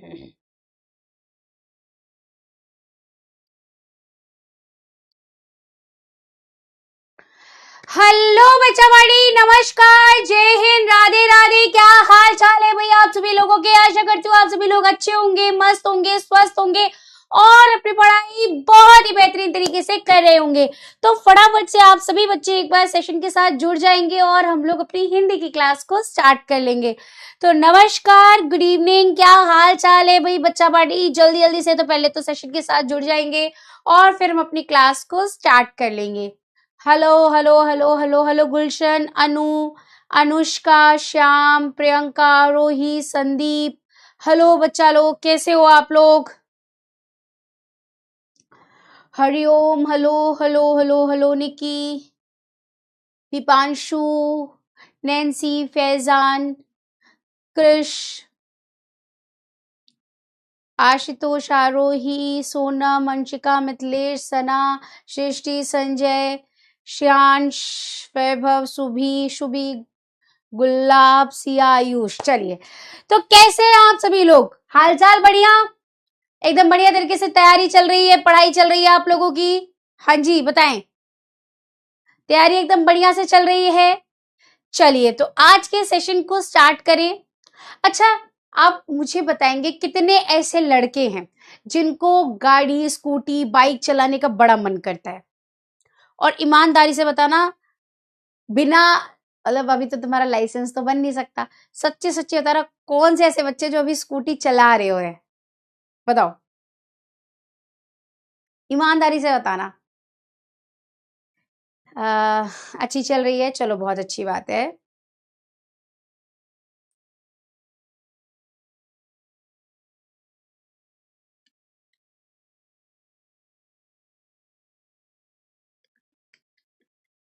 Hello बच्चा बड़ी, नमस्कार, जय हिंद, राधे राधे। क्या हाल चाल है भाई आप सभी लोगों के? आशा करती हूँ आप सभी लोग अच्छे होंगे, मस्त होंगे, स्वस्थ होंगे और अपनी पढ़ाई बहुत ही बेहतरीन तरीके से कर रहे होंगे। तो फटाफट से आप सभी बच्चे एक बार सेशन के साथ जुड़ जाएंगे और हम लोग अपनी हिंदी की क्लास को स्टार्ट कर लेंगे। तो नमस्कार, गुड इवनिंग, क्या हाल चाल है भाई बच्चा पार्टी? जल्दी जल्दी से तो पहले तो सेशन के साथ जुड़ जाएंगे और फिर हम अपनी क्लास को स्टार्ट कर लेंगे। Hello hello hello hello hello Gulshan, Anu, Anushka, Shyam, Priyanka, Rohi, Sandeep. Hello बच्चा लोग, कैसे हो आप लोग? Hariom, hello hello hello hello Nikki, Deepanshu, Nancy, Faizan, Krish, Ashutosh, Aarohi, Sonam, Anshika, Mithilesh, Sana, Srishti, Sanjay, Shyansh, Vaibhav, Subhi, Shubhi, Gulab, Siya, Ayush. चलिए, तो कैसे हैं आप सभी लोग? हालचाल बढ़िया? एकदम बढ़िया तरीके से तैयारी चल रही है, पढ़ाई चल रही है आप लोगों की? हाँ जी, बताएं। तैयारी एकदम बढ़िया से चल रही है? चलिए, तो आज के सेशन को स्टार्ट करें। अच्छा, आप मुझे बताएंगे कितने ऐसे लड़के हैं जिनको गाड़ी, स्कूटी, बाइक चलाने का बड़ा मन करता है? और ईमानदारी से बताना, बिना मतलब अभी तो तुम्हारा लाइसेंस तो बन नहीं सकता, सच्चे सच्चे बता रहा, कौन से ऐसे बच्चे जो अभी स्कूटी चला रहे हो है? बताओ, ईमानदारी से बताना। अच्छी चल रही है, चलो बहुत अच्छी बात है।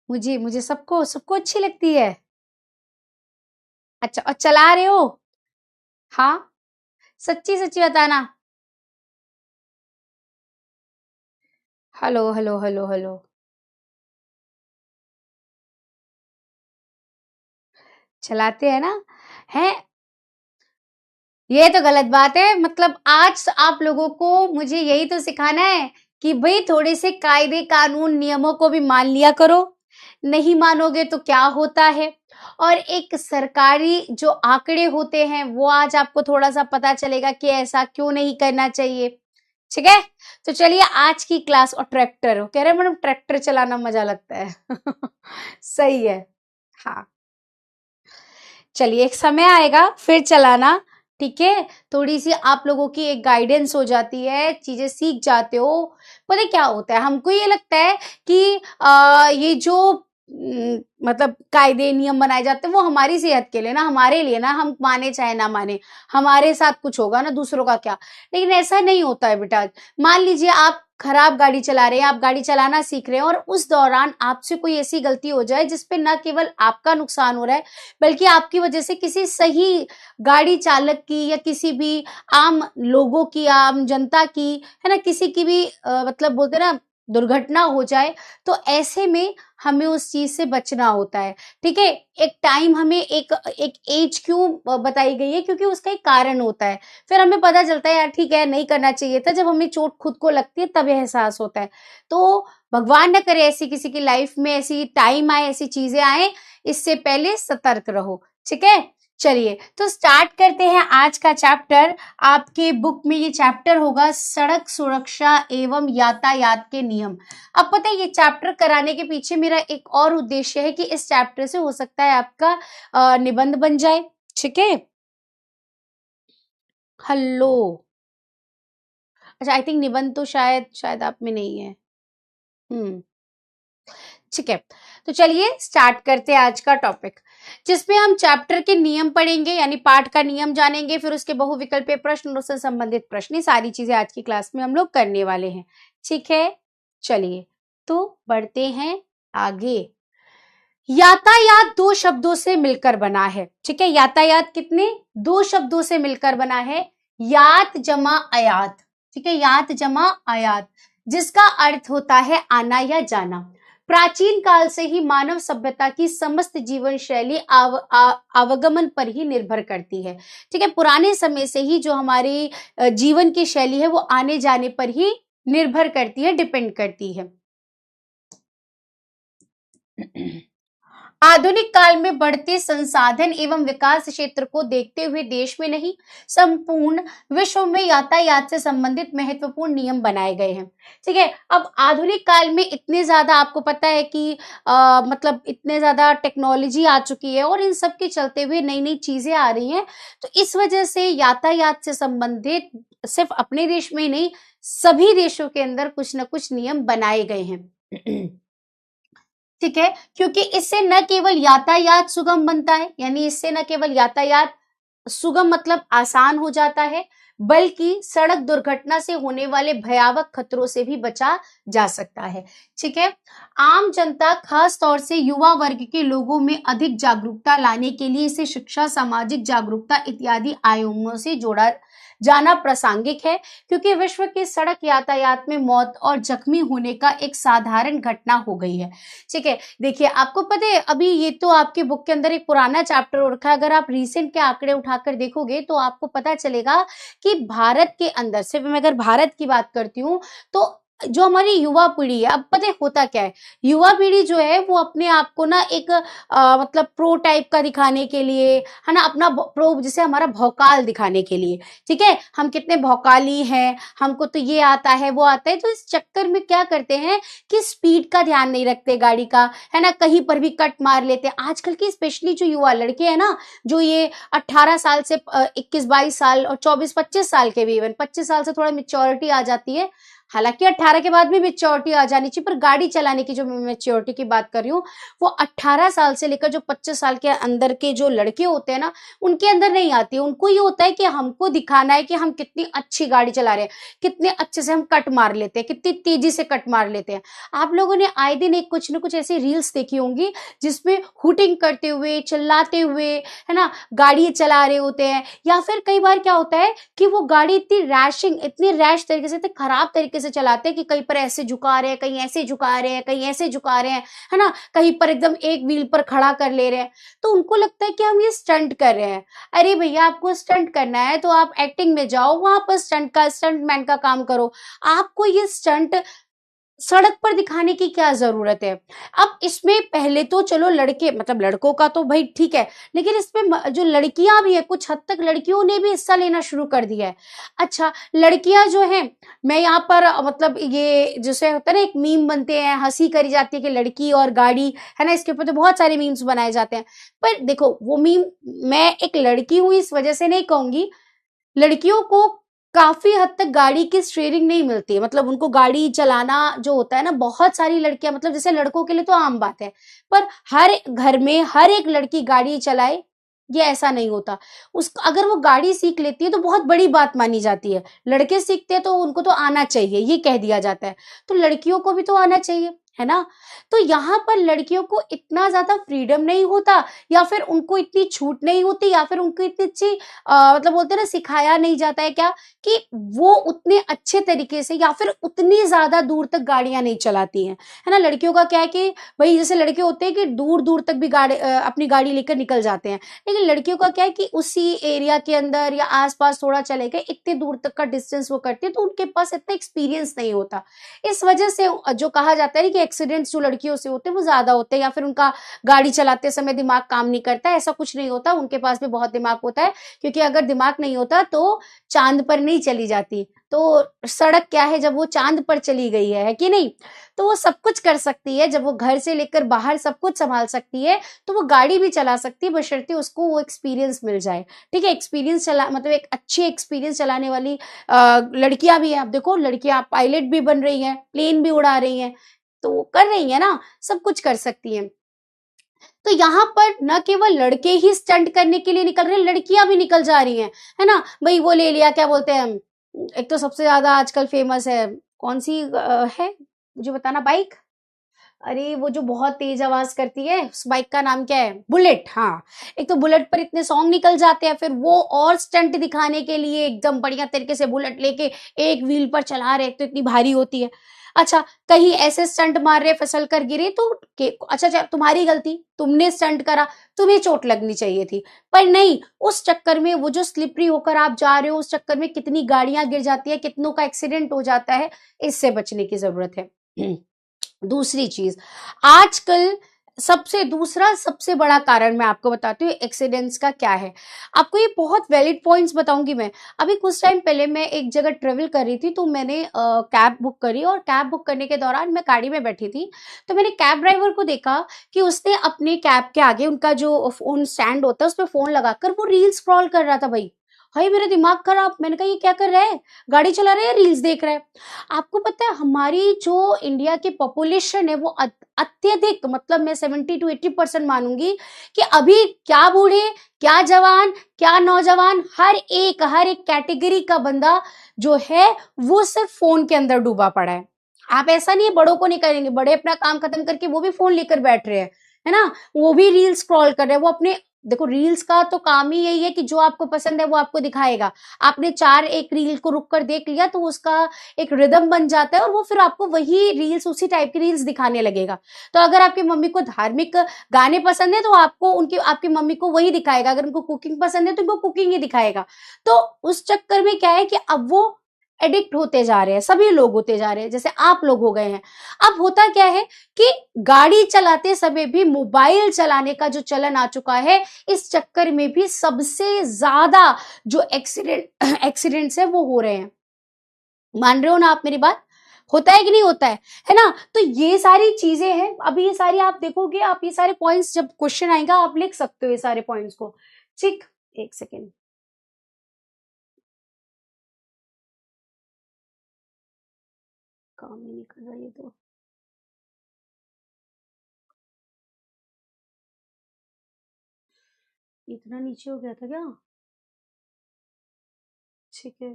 मुझे मुझे सबको सबको अच्छी लगती है। अच्छा, और चला रहे हो? हाँ, सच्ची सच्ची बताना। हेलो हेलो हेलो हेलो, चलाते हैं ना? है, ये तो गलत बात है। मतलब आज आप लोगों को मुझे यही तो सिखाना है कि भाई थोड़े से कायदे, कानून, नियमों को भी मान लिया करो। नहीं मानोगे तो क्या होता है? और एक सरकारी जो आंकड़े होते हैं वो आज आपको थोड़ा सा पता चलेगा कि ऐसा क्यों नहीं करना चाहिए। ठीक है, तो चलिए आज की क्लास। और ट्रैक्टर कह रहे हैं मैडम, ट्रैक्टर चलाना मजा लगता है। सही है, हाँ। चलिए, एक समय आएगा फिर चलाना, ठीक है? थोड़ी सी आप लोगों की एक गाइडेंस हो जाती है, चीजें सीख जाते हो। पता है क्या होता है, हमको ये लगता है कि ये जो मतलब कायदे नियम बनाए जाते हैं वो हमारी सेहत के लिए ना, हमारे लिए ना, हम माने चाहे ना माने, हमारे साथ कुछ होगा ना, दूसरों का क्या। लेकिन ऐसा नहीं होता है बेटा। मान लीजिए आप खराब गाड़ी चला रहे हैं, आप गाड़ी चलाना सीख रहे हैं और उस दौरान आपसे कोई ऐसी गलती हो जाए जिसपे न केवल आपका नुकसान हो रहा है बल्कि आपकी वजह से किसी सही गाड़ी चालक की या किसी भी आम लोगों की, आम जनता की, है ना, किसी की भी मतलब बोलते ना दुर्घटना हो जाए, तो ऐसे में हमें उस चीज से बचना होता है। ठीक है, एक टाइम हमें एक एक एज क्यों बताई गई है, क्योंकि उसका एक कारण होता है। फिर हमें पता चलता है यार ठीक है नहीं करना चाहिए था, जब हमें चोट खुद को लगती है तब एहसास होता है। तो भगवान न करे ऐसी किसी की लाइफ में ऐसी टाइम आए, ऐसी चीजें आए, इससे पहले सतर्क रहो। ठीक है, चलिए तो स्टार्ट करते हैं आज का चैप्टर। आपके बुक में ये चैप्टर होगा सड़क सुरक्षा एवं यातायात के नियम। अब पता है ये चैप्टर कराने के पीछे मेरा एक और उद्देश्य है कि इस चैप्टर से हो सकता है आपका निबंध बन जाए। ठीक है, हेलो। अच्छा, आई थिंक निबंध तो शायद शायद आप में नहीं है। ठीक है, तो चलिए स्टार्ट करते हैं आज का टॉपिक, जिसमें हम चैप्टर के नियम पढ़ेंगे, यानी पाठ का नियम जानेंगे, फिर उसके बहुविकल्पीय प्रश्न और उससे संबंधित प्रश्न। ये सारी चीजें आज की क्लास में हम लोग करने वाले हैं। ठीक है, चलिए तो बढ़ते हैं आगे। यातायात दो शब्दों से मिलकर बना है। ठीक है, यातायात कितने? दो शब्दों से मिलकर बना है। यात जमा आयात। ठीक है, यात जमा आयात, जिसका अर्थ होता है आना या जाना। प्राचीन काल से ही मानव सभ्यता की समस्त जीवन शैली आवागमन पर ही निर्भर करती है। ठीक है, पुराने समय से ही जो हमारी जीवन की शैली है वो आने जाने पर ही निर्भर करती है, डिपेंड करती है। आधुनिक काल में बढ़ते संसाधन एवं विकास क्षेत्र को देखते हुए देश में नहीं, संपूर्ण विश्व में यातायात से संबंधित महत्वपूर्ण नियम बनाए गए हैं। ठीक है, अब आधुनिक काल में इतने ज्यादा आपको पता है कि मतलब इतने ज्यादा टेक्नोलॉजी आ चुकी है और इन सब के चलते हुए नई नई चीजें आ रही हैं, तो इस वजह से यातायात से संबंधित सिर्फ अपने देश में नहीं, सभी देशों के अंदर कुछ न कुछ नियम बनाए गए हैं। ठीक है, क्योंकि इससे न केवल यातायात सुगम बनता है, यानी इससे न केवल यातायात सुगम मतलब आसान हो जाता है, बल्कि सड़क दुर्घटना से होने वाले भयावह खतरों से भी बचा जा सकता है। ठीक है, आम जनता खास तौर से युवा वर्ग के लोगों में अधिक जागरूकता लाने के लिए इसे शिक्षा, सामाजिक जागरूकता इत्यादि आयामों से जोड़ा जाना प्रासंगिक है, क्योंकि विश्व के सड़क यातायात में मौत और जख्मी होने का एक साधारण घटना हो गई है। ठीक है, देखिए आपको पता है, अभी ये तो आपके बुक के अंदर एक पुराना चैप्टर हो रखा है, अगर आप रिसेंट के आंकड़े उठाकर देखोगे तो आपको पता चलेगा कि भारत के अंदर, सिर्फ मैं अगर भारत की बात करती हूँ, तो जो हमारी युवा पीढ़ी है, अब पता है होता क्या है, युवा पीढ़ी जो है वो अपने आप को ना एक मतलब प्रो टाइप का दिखाने के लिए, है ना, अपना प्रो जैसे हमारा भौकाल दिखाने के लिए, ठीक है, हम कितने भौकाली हैं, हमको तो ये आता है वो आता है, तो इस चक्कर में क्या करते हैं कि स्पीड का ध्यान नहीं रखते गाड़ी का, है ना, कहीं पर भी कट मार लेते हैं। आजकल की स्पेशली जो युवा लड़के हैं ना, जो ये 18 साल से 21-22 साल और 24-25 साल के भी, इवन 25 साल से थोड़ा मेच्योरिटी आ जाती है, हालांकि 18 के बाद भी मेच्योरिटी आ जानी चाहिए, पर गाड़ी चलाने की जो मैं मेच्योरिटी की बात कर रही हूँ, वो 18 साल से लेकर जो 25 साल के अंदर के जो लड़के होते हैं ना, उनके अंदर नहीं आती है। उनको ये होता है कि हमको दिखाना है कि हम कितनी अच्छी गाड़ी चला रहे हैं, कितने अच्छे से हम कट मार लेते हैं, कितनी तेजी से कट मार लेते हैं। आप लोगों ने आए दिन एक कुछ न कुछ ऐसी रील्स देखी होंगी जिसमें हुटिंग करते हुए, चिल्लाते हुए, है ना, गाड़ी चला रहे होते हैं, या फिर कई बार क्या होता है कि वो गाड़ी इतनी रैश तरीके से, इतनी खराब तरीके से चलाते हैं कि कहीं पर ऐसे झुका रहे हैं, कहीं ऐसे झुका रहे हैं, कहीं ऐसे झुका रहे हैं, है ना, कहीं पर एकदम एक व्हील पर खड़ा कर ले रहे हैं, तो उनको लगता है कि हम ये स्टंट कर रहे हैं। अरे भैया, आपको स्टंट करना है तो आप एक्टिंग में जाओ, वहां पर स्टंटमैन का काम करो। आपको ये स्टंट सड़क पर दिखाने की क्या जरूरत है? अब इसमें पहले तो चलो लड़के, मतलब लड़कों का तो भाई ठीक है, लेकिन इसमें जो लड़कियां भी है, कुछ हद तक लड़कियों ने भी हिस्सा लेना शुरू कर दिया है। अच्छा, लड़कियां जो हैं, मैं यहाँ पर मतलब ये जैसे होता है ना, एक मीम बनते हैं, हंसी करी जाती है कि लड़की और गाड़ी, है ना, इसके ऊपर तो बहुत सारे मीम्स बनाए जाते हैं। पर देखो वो मीम, मैं एक लड़की हूं इस वजह से नहीं कहूंगी, लड़कियों को काफी हद तक गाड़ी की स्टीयरिंग नहीं मिलती है, मतलब उनको गाड़ी चलाना जो होता है ना, बहुत सारी लड़कियां, मतलब जैसे लड़कों के लिए तो आम बात है, पर हर घर में हर एक लड़की गाड़ी चलाए ये ऐसा नहीं होता। उस अगर वो गाड़ी सीख लेती है तो बहुत बड़ी बात मानी जाती है। लड़के सीखते हैं तो उनको तो आना चाहिए, ये कह दिया जाता है, तो लड़कियों को भी तो आना चाहिए, है ना। तो यहाँ पर लड़कियों को इतना ज्यादा फ्रीडम नहीं होता, या फिर उनको इतनी छूट नहीं होती, या फिर उनको इतनी अच्छी मतलब बोलते हैं ना, सिखाया नहीं जाता है क्या, कि वो उतने अच्छे तरीके से या फिर उतनी ज्यादा दूर तक गाड़ियां नहीं चलाती हैं, है ना। लड़कियों का क्या है कि भाई जैसे लड़के होते हैं कि दूर दूर तक भी अपनी गाड़ी लेकर निकल जाते हैं, लेकिन लड़कियों का क्या है कि उसी एरिया के अंदर या आसपास थोड़ा चले गए, इतने दूर तक का डिस्टेंस वो करते हैं, तो उनके पास इतना एक्सपीरियंस नहीं होता। इस वजह से जो कहा जाता है कि एक्सीडेंट्स जो लड़कियों से होते हैं वो ज्यादा होते हैं, या फिर उनका गाड़ी चलाते समय दिमाग काम नहीं करता, ऐसा कुछ नहीं होता, उनके पास भी बहुत दिमाग होता है, क्योंकि अगर दिमाग नहीं होता तो चांद पर नहीं चली जाती। तो सड़क क्या है, जब वो चांद पर चली गई है कि नहीं, तो वो सब कुछ कर सकती है, जब वो घर से लेकर बाहर सब कुछ संभाल सकती है, तो वो गाड़ी भी चला सकती है, बशर्ते उसको वो एक्सपीरियंस मिल जाए। ठीक है, एक्सपीरियंस चला मतलब एक अच्छे एक्सपीरियंस चलाने वाली लड़कियां भी हैं। आप देखो, लड़कियां पायलट भी बन रही हैं, प्लेन भी उड़ा रही हैं, तो कर रही है ना, सब कुछ कर सकती हैं। तो यहाँ पर न केवल लड़के ही स्टंट करने के लिए निकल रहे हैं, लड़कियां भी निकल जा रही हैं, है ना। भाई वो ले लिया, क्या बोलते हैं, एक तो सबसे ज्यादा आजकल फेमस है, कौन सी है मुझे बताना, बाइक, अरे वो जो बहुत तेज आवाज करती है, उस बाइक का नाम क्या है, बुलेट। हाँ, एक तो बुलेट पर इतने सॉन्ग निकल जाते हैं, फिर वो और स्टंट दिखाने के लिए एकदम बढ़िया तरीके से बुलेट लेके एक व्हील पर चला रहे, तो इतनी भारी होती है। अच्छा, कहीं ऐसे स्टंट मार रहे फिसल कर गिरे तो अच्छा तुम्हारी गलती, तुमने स्टंट करा, तुम्हें चोट लगनी चाहिए थी, पर नहीं, उस चक्कर में वो जो स्लिपरी होकर आप जा रहे हो, उस चक्कर में कितनी गाड़ियां गिर जाती है, कितनों का एक्सीडेंट हो जाता है। इससे बचने की जरूरत है। दूसरी चीज, आजकल दूसरा सबसे बड़ा कारण मैं आपको बताती हूँ एक्सीडेंट्स का क्या है। आपको ये बहुत वैलिड पॉइंट्स बताऊंगी मैं। अभी कुछ टाइम पहले मैं एक जगह ट्रेवल कर रही थी, तो मैंने कैब बुक करी, और कैब बुक करने के दौरान मैं गाड़ी में बैठी थी, तो मैंने कैब ड्राइवर को देखा कि उसने अपने कैब के आगे, उनका जो फोन स्टैंड होता है उस पर फोन लगाकर वो रील स्क्रॉल कर रहा था भाई। हाय मेरा दिमाग खराब, मैंने कहा ये क्या कर रहा है, गाड़ी चला रहा है, रील्स देख रहा है। आपको पता है हमारी जो इंडिया की पॉपुलेशन है वो अत्यधिक, मतलब मैं 70 to 80% मानूंगी कि अभी क्या बूढ़े, क्या जवान, क्या नौजवान, हर एक कैटेगरी का बंदा जो है वो सिर्फ फोन के अंदर डूबा पड़ा है। आप ऐसा नहीं है बड़ों को नहीं करेंगे, बड़े अपना काम खत्म करके वो भी फोन लेकर बैठ रहे हैं, है ना, वो भी रील स्क्रॉल कर रहे हैं, वो अपने, देखो रील्स का तो काम ही यही है कि जो आपको पसंद है वो आपको दिखाएगा। आपने एक रील को रुक कर देख लिया तो उसका एक रिदम बन जाता है, और वो फिर आपको वही रील्स, उसी टाइप की रील्स दिखाने लगेगा। तो अगर आपकी मम्मी को धार्मिक गाने पसंद है तो आपको आपकी मम्मी को वही दिखाएगा, अगर उनको कुकिंग पसंद है तो उनको कुकिंग ही दिखाएगा। तो उस चक्कर में क्या है कि अब वो एडिक्ट होते जा रहे हैं, सभी लोग होते जा रहे हैं, जैसे आप लोग हो गए हैं। अब होता क्या है कि गाड़ी चलाते समय भी मोबाइल चलाने का जो चलन आ चुका है, इस चक्कर में भी सबसे ज्यादा जो एक्सीडेंट्स है वो हो रहे हैं। मान रहे हो ना आप मेरी बात, होता है कि नहीं होता है ना। तो ये सारी चीजें हैं, अभी ये सारी आप देखोगे, आप ये सारे पॉइंट्स जब क्वेश्चन आएगा आप लिख सकते हो ये सारे पॉइंट्स को। ठीक, एक सेकेंड, काम ही नहीं कर रहा ये तो। इतना नीचे हो गया था क्या? ठीक है।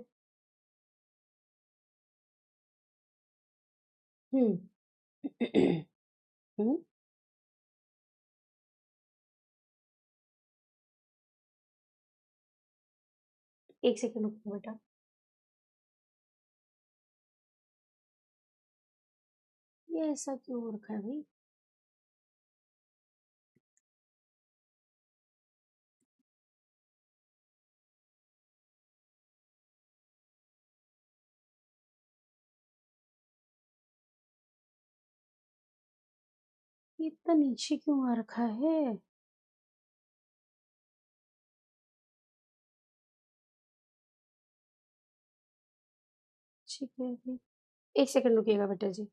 हम्म। हम्म, एक सेकेंड रुको बेटा। ये ऐसा क्यों हो रखा है भाई? ये इतना नीचे क्यों आ रखा है? ठीक है अभी, एक सेकेंड रुकिएगा बेटा जी।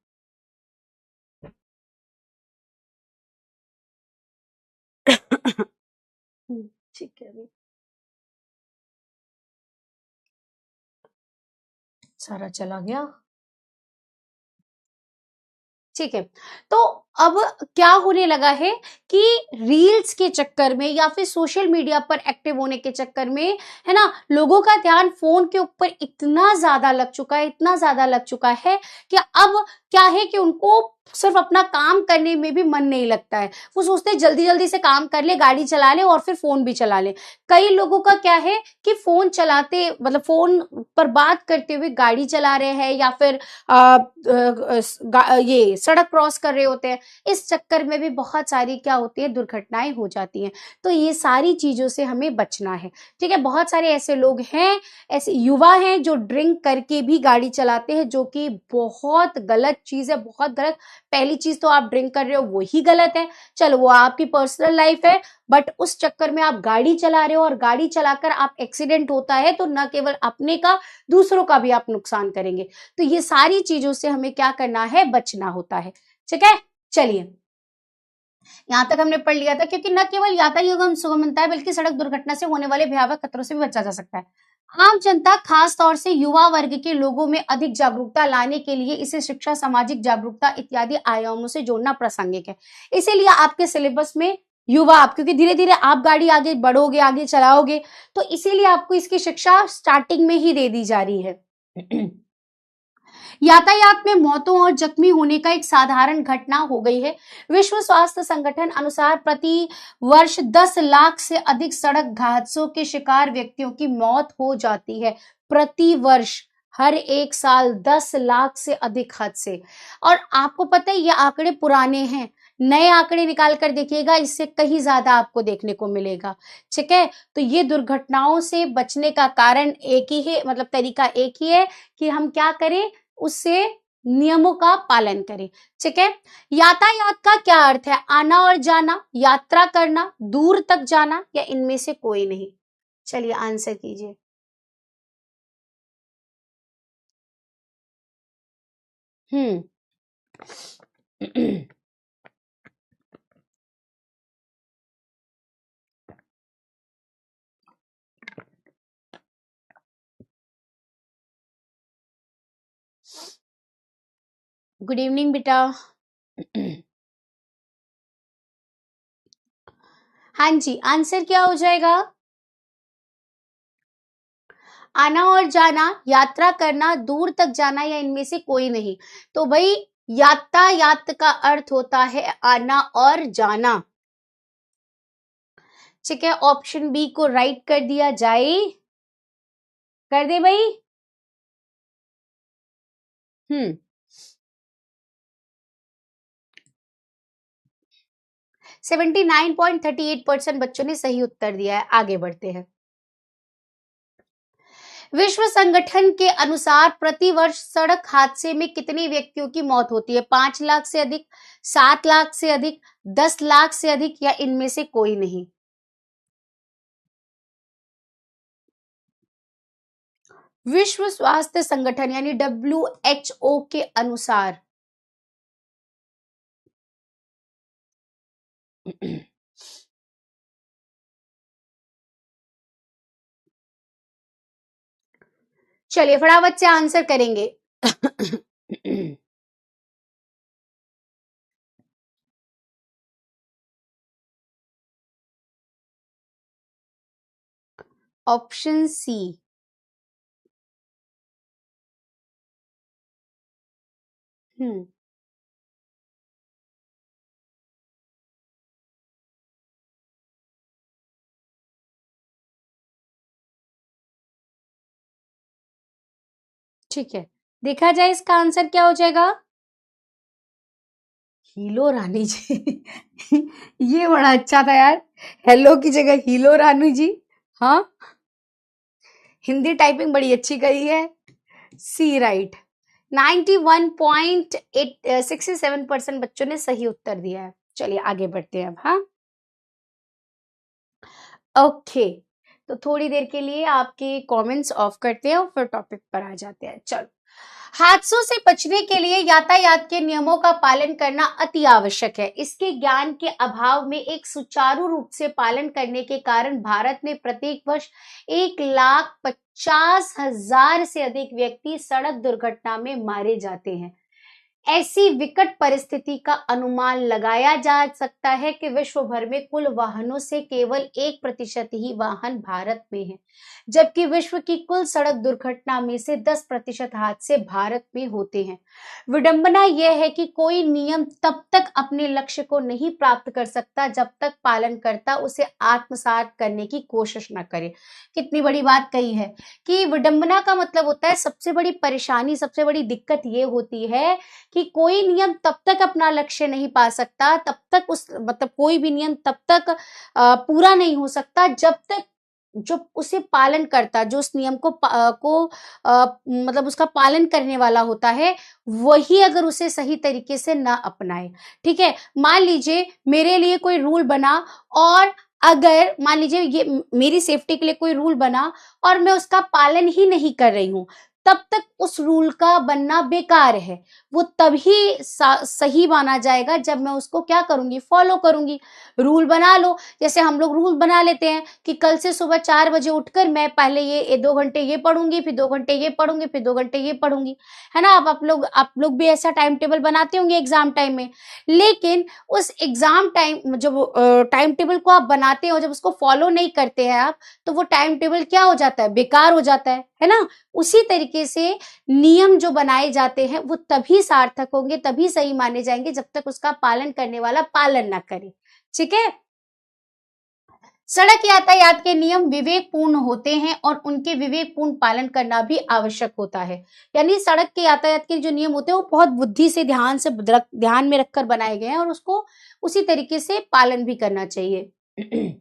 ठीक है अभी, सारा चला गया। ठीक है। तो अब क्या होने लगा है कि रील्स के चक्कर में या फिर सोशल मीडिया पर एक्टिव होने के चक्कर में, है ना, लोगों का ध्यान फोन के ऊपर इतना ज्यादा लग चुका है, इतना ज्यादा लग चुका है कि अब क्या है कि उनको सिर्फ अपना काम करने में भी मन नहीं लगता है। वो सोचते हैं जल्दी जल्दी से काम कर ले, गाड़ी चला ले और फिर फोन भी चला ले। कई लोगों का क्या है कि फोन चलाते, मतलब फोन पर बात करते हुए गाड़ी चला रहे हैं, या फिर ये सड़क क्रॉस कर रहे होते हैं। इस चक्कर में भी बहुत सारी क्या होती है, दुर्घटनाएं हो जाती हैं। तो ये सारी चीजों से हमें बचना है। ठीक है, बहुत सारे ऐसे लोग हैं, ऐसे युवा हैं जो ड्रिंक करके भी गाड़ी चलाते हैं, जो कि बहुत गलत चीज है, बहुत गलत। पहली चीज तो आप ड्रिंक कर रहे हो वो ही गलत है, चलो वो आपकी पर्सनल लाइफ है, बट उस चक्कर में आप गाड़ी चला रहे हो, और गाड़ी चलाकर आप एक्सीडेंट होता है तो न केवल अपने का, दूसरों का भी आप नुकसान करेंगे। तो ये सारी चीजों से हमें क्या करना है, बचना होता है। ठीक है, चलिए, यहां तक हमने पढ़ लिया था, क्योंकि न केवल यातायात सुगम बनता है बल्कि सड़क दुर्घटना से होने वाले भयावह खतरों से भी बचा जा सकता है। आम जनता, खास तौर से युवा वर्ग के लोगों में अधिक जागरूकता लाने के लिए इसे शिक्षा, सामाजिक जागरूकता इत्यादि आयामों से जोड़ना प्रासंगिक है। इसीलिए आपके सिलेबस में युवा, आप क्योंकि धीरे धीरे आप गाड़ी आगे बढ़ोगे, आगे चलाओगे, तो इसीलिए आपको इसकी शिक्षा स्टार्टिंग में ही दे दी जा रही है। यातायात में मौतों और जख्मी होने का एक साधारण घटना हो गई है। विश्व स्वास्थ्य संगठन अनुसार प्रति वर्ष 10 लाख से अधिक सड़क हादसों के शिकार व्यक्तियों की मौत हो जाती है, प्रति वर्ष। हर एक साल 10 लाख से अधिक हादसे। और आपको पता है ये आंकड़े पुराने हैं, नए आंकड़े निकाल कर देखिएगा, इससे कहीं ज्यादा आपको देखने को मिलेगा। ठीक है, तो ये दुर्घटनाओं से बचने का कारण एक ही है, मतलब तरीका एक ही है कि हम क्या करें, उससे नियमों का पालन करें। ठीक है, यातायात का क्या अर्थ है? आना और जाना, यात्रा करना, दूर तक जाना, या इनमें से कोई नहीं? चलिए आंसर कीजिए। हम्म। गुड इवनिंग बेटा। हाँ जी, आंसर क्या हो जाएगा? आना और जाना, यात्रा करना, दूर तक जाना, या इनमें से कोई नहीं? तो भाई यातायात का अर्थ होता है आना और जाना। ठीक है, ऑप्शन बी को राइट कर दिया जाए, कर दे भाई। 79.38% बच्चों ने सही उत्तर दिया है। आगे बढ़ते हैं। विश्व संगठन के अनुसार प्रतिवर्ष सड़क हादसे में कितने व्यक्तियों की मौत होती है? 5 लाख से अधिक, 7 लाख से अधिक, 10 लाख से अधिक, या इनमें से कोई नहीं? विश्व स्वास्थ्य संगठन यानी WHO के अनुसार चलिए फटाफट से आंसर करेंगे। Option C. ठीक है, देखा जाए इसका आंसर क्या हो जाएगा। हीलो रानी जी। ये बड़ा अच्छा था यार, हेलो की जगह हीलो रानी जी। हाँ, हिंदी टाइपिंग बड़ी अच्छी करी है। सी राइट। 91.67% बच्चों ने सही उत्तर दिया है। चलिए आगे बढ़ते हैं अब। हाँ, ओके, तो थोड़ी देर के लिए आपके कमेंट्स ऑफ करते हैं और फिर टॉपिक पर आ जाते हैं। चलो, हादसों से बचने के लिए यातायात के नियमों का पालन करना अति आवश्यक है। इसके ज्ञान के अभाव में एक सुचारू रूप से पालन करने के कारण भारत में प्रत्येक वर्ष 1,50,000 से अधिक व्यक्ति सड़क दुर्घटना में मारे जाते हैं। ऐसी विकट परिस्थिति का अनुमान लगाया जा सकता है कि विश्व भर में कुल वाहनों से केवल 1% ही वाहन भारत में है, जबकि विश्व की कुल सड़क दुर्घटना में से 10% हादसे भारत में होते हैं। विडंबना यह है कि कोई नियम तब तक अपने लक्ष्य को नहीं प्राप्त कर सकता जब तक पालनकर्ता उसे आत्मसात करने की कोशिश न करे। कितनी बड़ी बात कही है कि विडंबना का मतलब होता है, सबसे बड़ी परेशानी, सबसे बड़ी दिक्कत ये होती है कि कोई नियम तब तक अपना लक्ष्य नहीं पा सकता, तब तक उस मतलब कोई भी नियम तब तक पूरा नहीं हो सकता जब तक जो उसे पालन करता, जो उस नियम को मतलब उसका पालन करने वाला होता है, वही अगर उसे सही तरीके से ना अपनाए। ठीक है, मान लीजिए मेरे लिए कोई रूल बना, और अगर मान लीजिए ये मेरी सेफ्टी के लिए कोई रूल बना और मैं उसका पालन ही नहीं कर रही हूं, तब तक उस रूल का बनना बेकार है। वो तभी सही माना जाएगा जब मैं उसको क्या करूंगी, फॉलो करूंगी। रूल बना लो, जैसे हम लोग रूल बना लेते हैं कि कल से सुबह 4 बजे उठकर मैं पहले ये 2 घंटे ये पढ़ूंगी, फिर 2 घंटे ये पढ़ूंगी, फिर 2 घंटे ये पढ़ूंगी, है ना। अब आप लोग भी ऐसा टाइम टेबल बनाते होंगे एग्जाम टाइम में, लेकिन उस एग्जाम टाइम जब टाइम टेबल को आप बनाते हो, जब उसको फॉलो नहीं करते हैं आप, तो वो टाइम टेबल क्या हो जाता है, बेकार हो जाता है ना। उसी तरीके से नियम जो बनाए जाते हैं वो तभी सार्थक होंगे, तभी सही माने जाएंगे जब तक उसका पालन करने वाला पालन ना करे। ठीक है, सड़क यातायात के नियम विवेकपूर्ण होते हैं और उनके विवेकपूर्ण पालन करना भी आवश्यक होता है। यानी सड़क के यातायात के जो नियम होते हैं वो बहुत बुद्धि से ध्यान में रखकर बनाए गए हैं और उसको उसी तरीके से पालन भी करना चाहिए।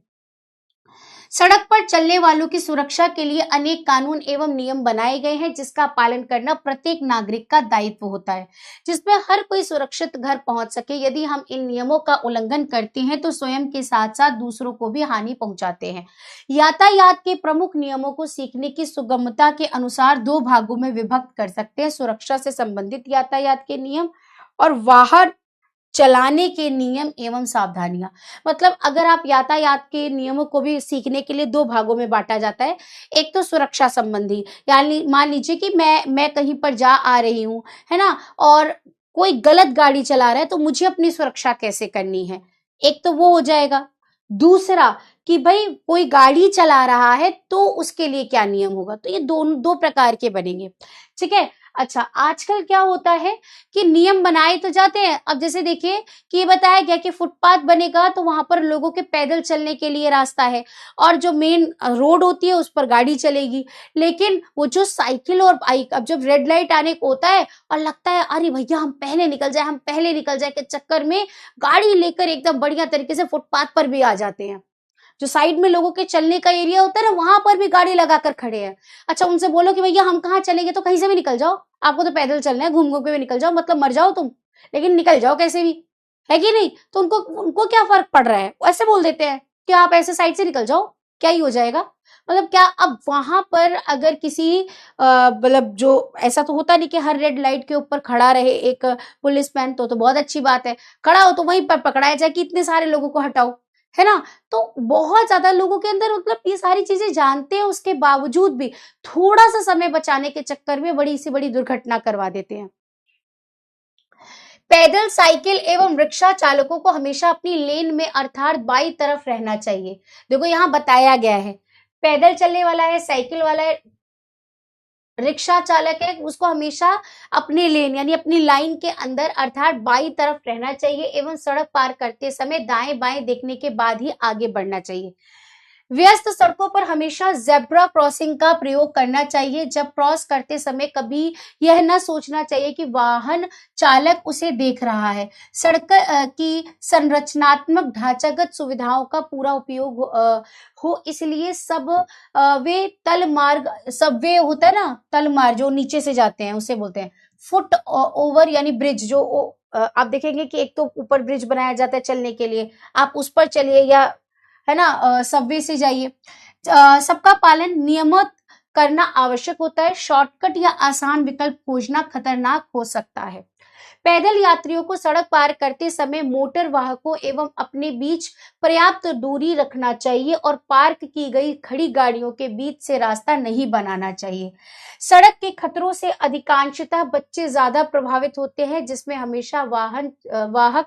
सड़क पर चलने वालों की सुरक्षा के लिए अनेक कानून एवं नियम बनाए गए हैं जिसका पालन करना प्रत्येक नागरिक का दायित्व होता है, जिसमें हर कोई सुरक्षित घर पहुंच सके। यदि हम इन नियमों का उल्लंघन करते हैं तो स्वयं के साथ साथ दूसरों को भी हानि पहुंचाते हैं। यातायात के प्रमुख नियमों को सीखने की सुगमता के अनुसार दो भागों में विभक्त कर सकते हैं: सुरक्षा से संबंधित यातायात के नियम और वाहन चलाने के नियम एवं सावधानियां। मतलब अगर आप यातायात के नियमों को भी सीखने के लिए दो भागों में बांटा जाता है। एक तो सुरक्षा संबंधी, यानी मान लीजिए कि मैं कहीं पर जा आ रही हूँ, है ना, और कोई गलत गाड़ी चला रहा है तो मुझे अपनी सुरक्षा कैसे करनी है, एक तो वो हो जाएगा। दूसरा कि भाई कोई गाड़ी चला रहा है तो उसके लिए क्या नियम होगा, तो ये दो प्रकार के बनेंगे। ठीक है। अच्छा, आजकल क्या होता है कि नियम बनाए तो जाते हैं। अब जैसे देखिए कि ये बताया गया कि फुटपाथ बनेगा तो वहां पर लोगों के पैदल चलने के लिए रास्ता है और जो मेन रोड होती है उस पर गाड़ी चलेगी। लेकिन वो जो साइकिल और बाइक, अब जब रेड लाइट आने को होता है और लगता है अरे भैया हम पहले निकल जाए के चक्कर में गाड़ी लेकर एकदम बढ़िया तरीके से फुटपाथ पर भी आ जाते हैं। जो साइड में लोगों के चलने का एरिया होता है ना, वहां पर भी गाड़ी लगाकर खड़े हैं। अच्छा, उनसे बोलो कि भैया हम कहाँ चलेंगे, तो कहीं से भी निकल जाओ, आपको तो पैदल चलना है, घूम घूम के भी निकल जाओ, मतलब मर जाओ तुम, लेकिन निकल जाओ कैसे भी, है कि नहीं। तो उनको उनको क्या फर्क पड़ रहा है, ऐसे बोल देते हैं कि आप ऐसे साइड से निकल जाओ, क्या ही हो जाएगा। मतलब क्या, अब वहां पर अगर किसी मतलब जो ऐसा तो होता नहीं कि हर रेड लाइट के ऊपर खड़ा रहे एक पुलिसमैन, तो बहुत अच्छी बात है, खड़ा हो तो वहीं पर पकड़ाया जाए कि इतने सारे लोगों को हटाओ, है ना। तो बहुत ज्यादा लोगों के अंदर मतलब ये सारी चीजें जानते हैं, उसके बावजूद भी थोड़ा सा समय बचाने के चक्कर में बड़ी से बड़ी दुर्घटना करवा देते हैं। पैदल, साइकिल एवं रिक्शा चालकों को हमेशा अपनी लेन में अर्थात बाई तरफ रहना चाहिए। देखो यहाँ बताया गया है, पैदल चलने वाला है, साइकिल वाला है, रिक्शा चालक है, उसको हमेशा अपने लेन यानी अपनी लाइन के अंदर अर्थात बाई तरफ रहना चाहिए एवं सड़क पार करते समय दाएं बाएं देखने के बाद ही आगे बढ़ना चाहिए। व्यस्त सड़कों पर हमेशा जेब्रा क्रॉसिंग का प्रयोग करना चाहिए। जब क्रॉस करते समय कभी यह न सोचना चाहिए कि वाहन चालक उसे देख रहा है। सड़क की संरचनात्मक ढांचागत सुविधाओं का पूरा उपयोग हो, इसलिए वे तल मार्ग, सबवे होता है ना, तल मार्ग जो नीचे से जाते हैं उसे बोलते हैं फुट ओवर, यानी ब्रिज। जो आप देखेंगे कि एक तो ऊपर ब्रिज बनाया जाता है चलने के लिए, आप उस पर चलिए या है ना सबवे से जाइए। सबका पालन नियमित करना आवश्यक होता है। शॉर्टकट या आसान विकल्प खोजना खतरनाक हो सकता है। पैदल यात्रियों को सड़क पार करते समय मोटर वाहकों एवं अपने बीच पर्याप्त दूरी रखना चाहिए और पार्क की गई खड़ी गाड़ियों के बीच से रास्ता नहीं बनाना चाहिए। सड़क के खतरों से अधिकांशतः बच्चे ज्यादा प्रभावित होते हैं, जिसमें हमेशा वाहक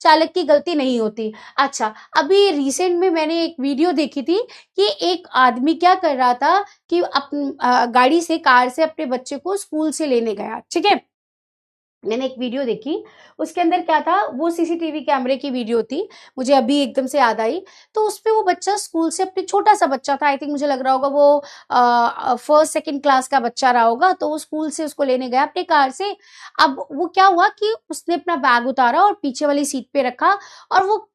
चालक की गलती नहीं होती। अच्छा, अभी रिसेंट में मैंने एक वीडियो देखी थी कि एक आदमी क्या कर रहा था कि गाड़ी से, कार से अपने बच्चे को स्कूल से लेने गया। ठीक है, मैंने एक वीडियो देखी, उसके अंदर क्या था, वो सीसीटीवी कैमरे की वीडियो थी, मुझे अभी एकदम से याद आई। तो उसपे वो बच्चा स्कूल से, अपने छोटा सा बच्चा था, आई थिंक मुझे लग रहा होगा वो फर्स्ट सेकंड क्लास का बच्चा रहा होगा, तो वो स्कूल से उसको लेने गया अपने कार से। अब वो क्या हुआ कि उसने अपना बैग उतारा और पीछे वाली सीट पे रखा और वो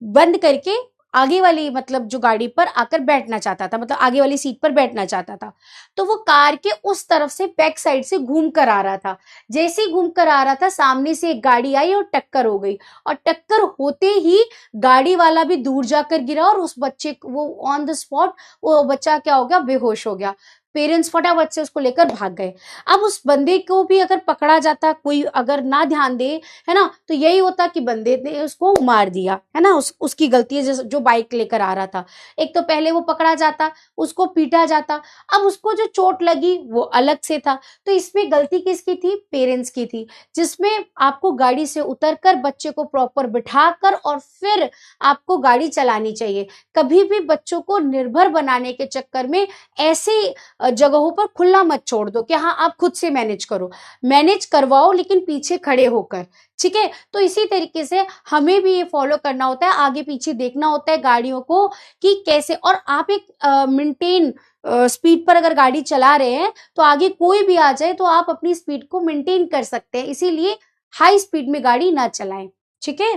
बंद करके आगे वाली, मतलब जो गाड़ी पर आकर बैठना चाहता था, मतलब आगे वाली सीट पर बैठना चाहता था। तो वो कार के उस तरफ से बैक साइड से घूम कर आ रहा था। जैसे ही घूम कर आ रहा था, सामने से एक गाड़ी आई और टक्कर हो गई, और टक्कर होते ही गाड़ी वाला भी दूर जाकर गिरा और उस बच्चे को, वो ऑन द स्पॉट, वो बच्चा क्या हो गया, बेहोश हो गया। पेरेंट्स फटाफट से उसको लेकर भाग गए। अब उस बंदे को भी अगर पकड़ा जाता, कोई अगर ना ध्यान दे, है ना, तो यही होता कि बंदे ने उसको मार दिया, है ना, उसकी गलती है जो बाइक लेकर आ रहा था। एक तो पहले वो पकड़ा जाता, उसको पीटा जाता, अब उसको जो चोट लगी वो अलग से था। तो इसमें गलती किसकी थी, पेरेंट्स की थी, जिसमें आपको गाड़ी से उतरकर बच्चे को प्रॉपर बिठाकर और फिर आपको गाड़ी चलानी चाहिए। कभी भी बच्चों को निर्भर बनाने के चक्कर में ऐसे जगहों पर खुला मत छोड़ दो कि हाँ आप खुद से मैनेज करो, मैनेज करवाओ लेकिन पीछे खड़े होकर, ठीक है। तो इसी तरीके से हमें भी ये फॉलो करना होता है, आगे पीछे देखना होता है गाड़ियों को कि कैसे, और आप एक मेंटेन स्पीड पर अगर गाड़ी चला रहे हैं तो आगे कोई भी आ जाए तो आप अपनी स्पीड को मेंटेन कर सकते हैं, इसीलिए हाई स्पीड में गाड़ी ना चलाएं, ठीक है।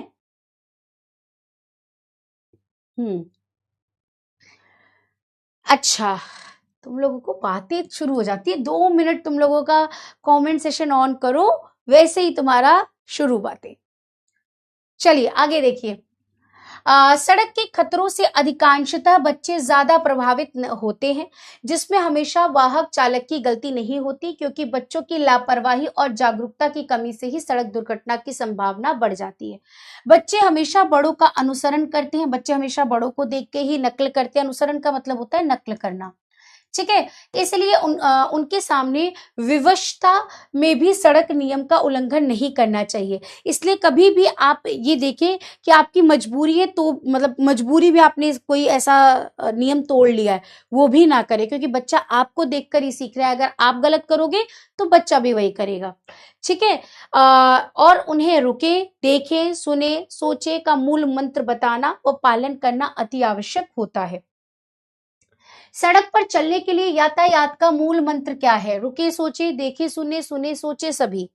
हम्म। अच्छा, तुम लोगों को बातें शुरू हो जाती है, 2 मिनट तुम लोगों का कमेंट सेशन ऑन करो, वैसे ही तुम्हारा शुरू बातें। चलिए आगे देखिए। सड़क के खतरों से अधिकांशतः बच्चे ज्यादा प्रभावित होते हैं, जिसमें हमेशा वाहक चालक की गलती नहीं होती, क्योंकि बच्चों की लापरवाही और जागरूकता की कमी से ही सड़क दुर्घटना की संभावना बढ़ जाती है। बच्चे हमेशा बड़ों का अनुसरण करते हैं, बच्चे हमेशा बड़ों को देख के ही नकल करते हैं, अनुसरण का मतलब होता है नकल करना, ठीक है। इसलिए उनके सामने विवशता में भी सड़क नियम का उल्लंघन नहीं करना चाहिए। इसलिए कभी भी आप ये देखें कि आपकी मजबूरी है तो मतलब मजबूरी भी आपने कोई ऐसा नियम तोड़ लिया है, वो भी ना करें, क्योंकि बच्चा आपको देखकर ही सीख रहा है। अगर आप गलत करोगे तो बच्चा भी वही करेगा, ठीक है। और उन्हें रुके, देखें, सुने, सोचे का मूल मंत्र बताना और पालन करना अति आवश्यक होता है। सड़क पर चलने के लिए यातायात का मूल मंत्र क्या है? रुके, सोचे, देखे, सुने, सुने, सोचे, सभी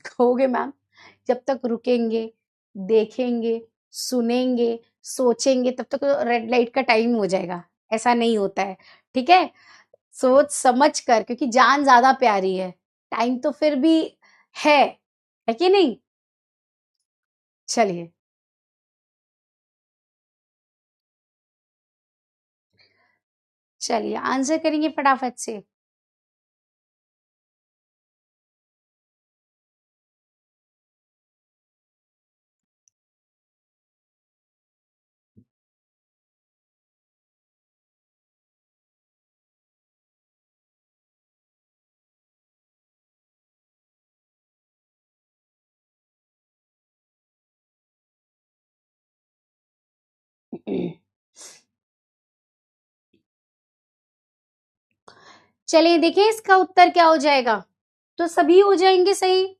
कहोगे मैम। जब तक रुकेंगे, देखेंगे, सुनेंगे, सोचेंगे, तब तक रेड लाइट का टाइम हो जाएगा। ऐसा नहीं होता है, ठीक है। सोच समझ कर, क्योंकि जान ज्यादा प्यारी है, टाइम तो फिर भी है कि नहीं। चलिए चलिए आंसर करेंगे फटाफट से। चलिए देखिए इसका उत्तर क्या हो जाएगा, तो सभी हो जाएंगे सही।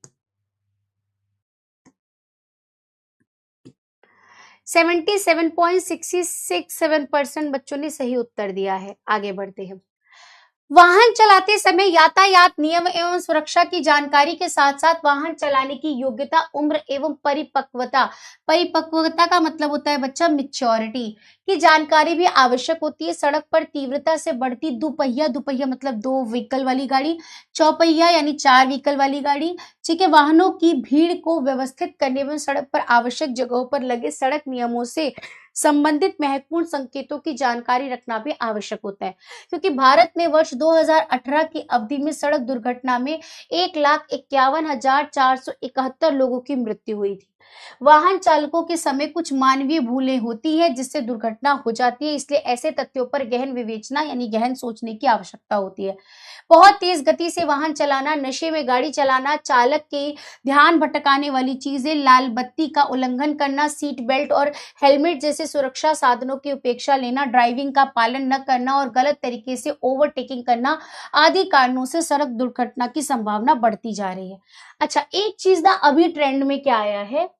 77.667% बच्चों ने सही उत्तर दिया है। आगे बढ़ते हैं। वाहन चलाते समय यातायात नियम एवं सुरक्षा की जानकारी के साथ साथ वाहन चलाने की योग्यता, उम्र एवं परिपक्वता, परिपक्वता का मतलब होता है बच्चा मेच्योरिटी, की जानकारी भी आवश्यक होती है। सड़क पर तीव्रता से बढ़ती दुपहिया, दुपहिया मतलब 2 व्हीकल वाली गाड़ी, चौपहिया यानी 4 व्हीकल वाली गाड़ी, ठीक है, वाहनों की भीड़ को व्यवस्थित करने में सड़क पर आवश्यक जगहों पर लगे सड़क नियमों से संबंधित महत्वपूर्ण संकेतों की जानकारी रखना भी आवश्यक होता है, क्योंकि भारत में वर्ष 2018 की अवधि में सड़क दुर्घटना में 1,51,471 लोगों की मृत्यु हुई थी। वाहन चालकों के समय कुछ मानवीय भूलें होती है जिससे दुर्घटना हो जाती है, इसलिए ऐसे तथ्यों पर गहन विवेचना यानी गहन सोचने की आवश्यकता होती है। बहुत तेज गति से वाहन चलाना, नशे में गाड़ी चलाना, चालक के ध्यान भटकाने वाली चीजें, लाल बत्ती का उल्लंघन करना, सीट बेल्ट और हेलमेट जैसे सुरक्षा साधनों की उपेक्षा लेना, ड्राइविंग का पालन न करना और गलत तरीके से ओवरटेकिंग करना आदि कारणों से सड़क दुर्घटना की संभावना बढ़ती जा रही है। अच्छा, एक चीज ना अभी ट्रेंड में क्या आया है,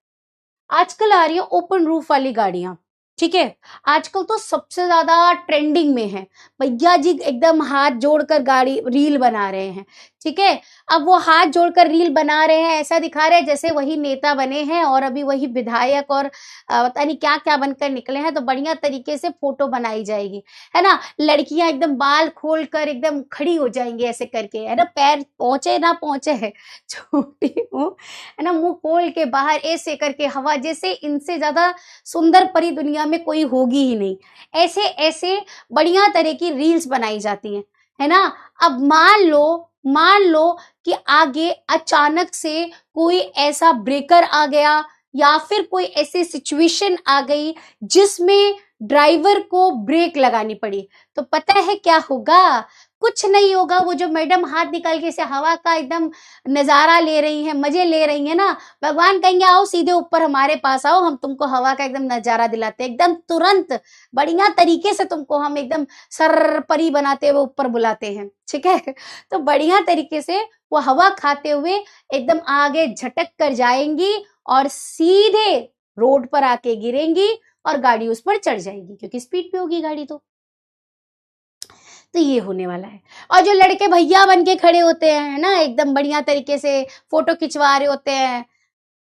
आजकल आ रही है ओपन रूफ वाली गाड़ियां, ठीक है। आजकल तो सबसे ज्यादा ट्रेंडिंग में है, भैया जी एकदम हाथ जोड़कर गाड़ी रील बना रहे हैं, ठीक है। अब वो हाथ जोड़कर रील बना रहे हैं, ऐसा दिखा रहे हैं जैसे वही नेता बने हैं और अभी वही विधायक और पता नहीं क्या क्या बनकर निकले हैं, तो बढ़िया तरीके से फोटो बनाई जाएगी, है ना। लड़कियां एकदम बाल खोल कर एकदम खड़ी हो जाएंगी ऐसे करके, है ना, पैर पहुंचे ना पहुंचे है, छोटी हूँ, है ना, मुंह खोल के बाहर ऐसे करके हवा, जैसे इनसे ज्यादा सुंदर परी दुनिया में कोई होगी ही नहीं। ऐसे ऐसे बढ़िया तरह की रील्स बनाई जाती हैं, है ना। अब मान लो कि आगे अचानक से कोई ऐसा ब्रेकर आ गया या फिर कोई ऐसी सिचुएशन आ गई जिसमें ड्राइवर को ब्रेक लगानी पड़ी, तो पता है क्या होगा, कुछ नहीं होगा। वो जो मैडम हाथ निकाल के से हवा का एकदम नजारा ले रही हैं, मजे ले रही हैं ना, भगवान कहेंगे आओ सीधे ऊपर हमारे पास आओ, हम तुमको हवा का एकदम नजारा दिलाते हैं, एकदम तुरंत बढ़िया तरीके से तुमको हम एकदम सर परी बनाते हुए ऊपर बुलाते हैं, ठीक है। तो बढ़िया तरीके से वो हवा खाते हुए एकदम आगे झटक कर जाएंगी और सीधे रोड पर आके गिरेंगी और गाड़ी उस पर चढ़ जाएगी, क्योंकि स्पीड पे होगी गाड़ी। तो ये होने वाला है। और जो लड़के भैया बन के खड़े होते हैं, है ना, एकदम बढ़िया तरीके से फोटो खिंचवा रहे होते हैं,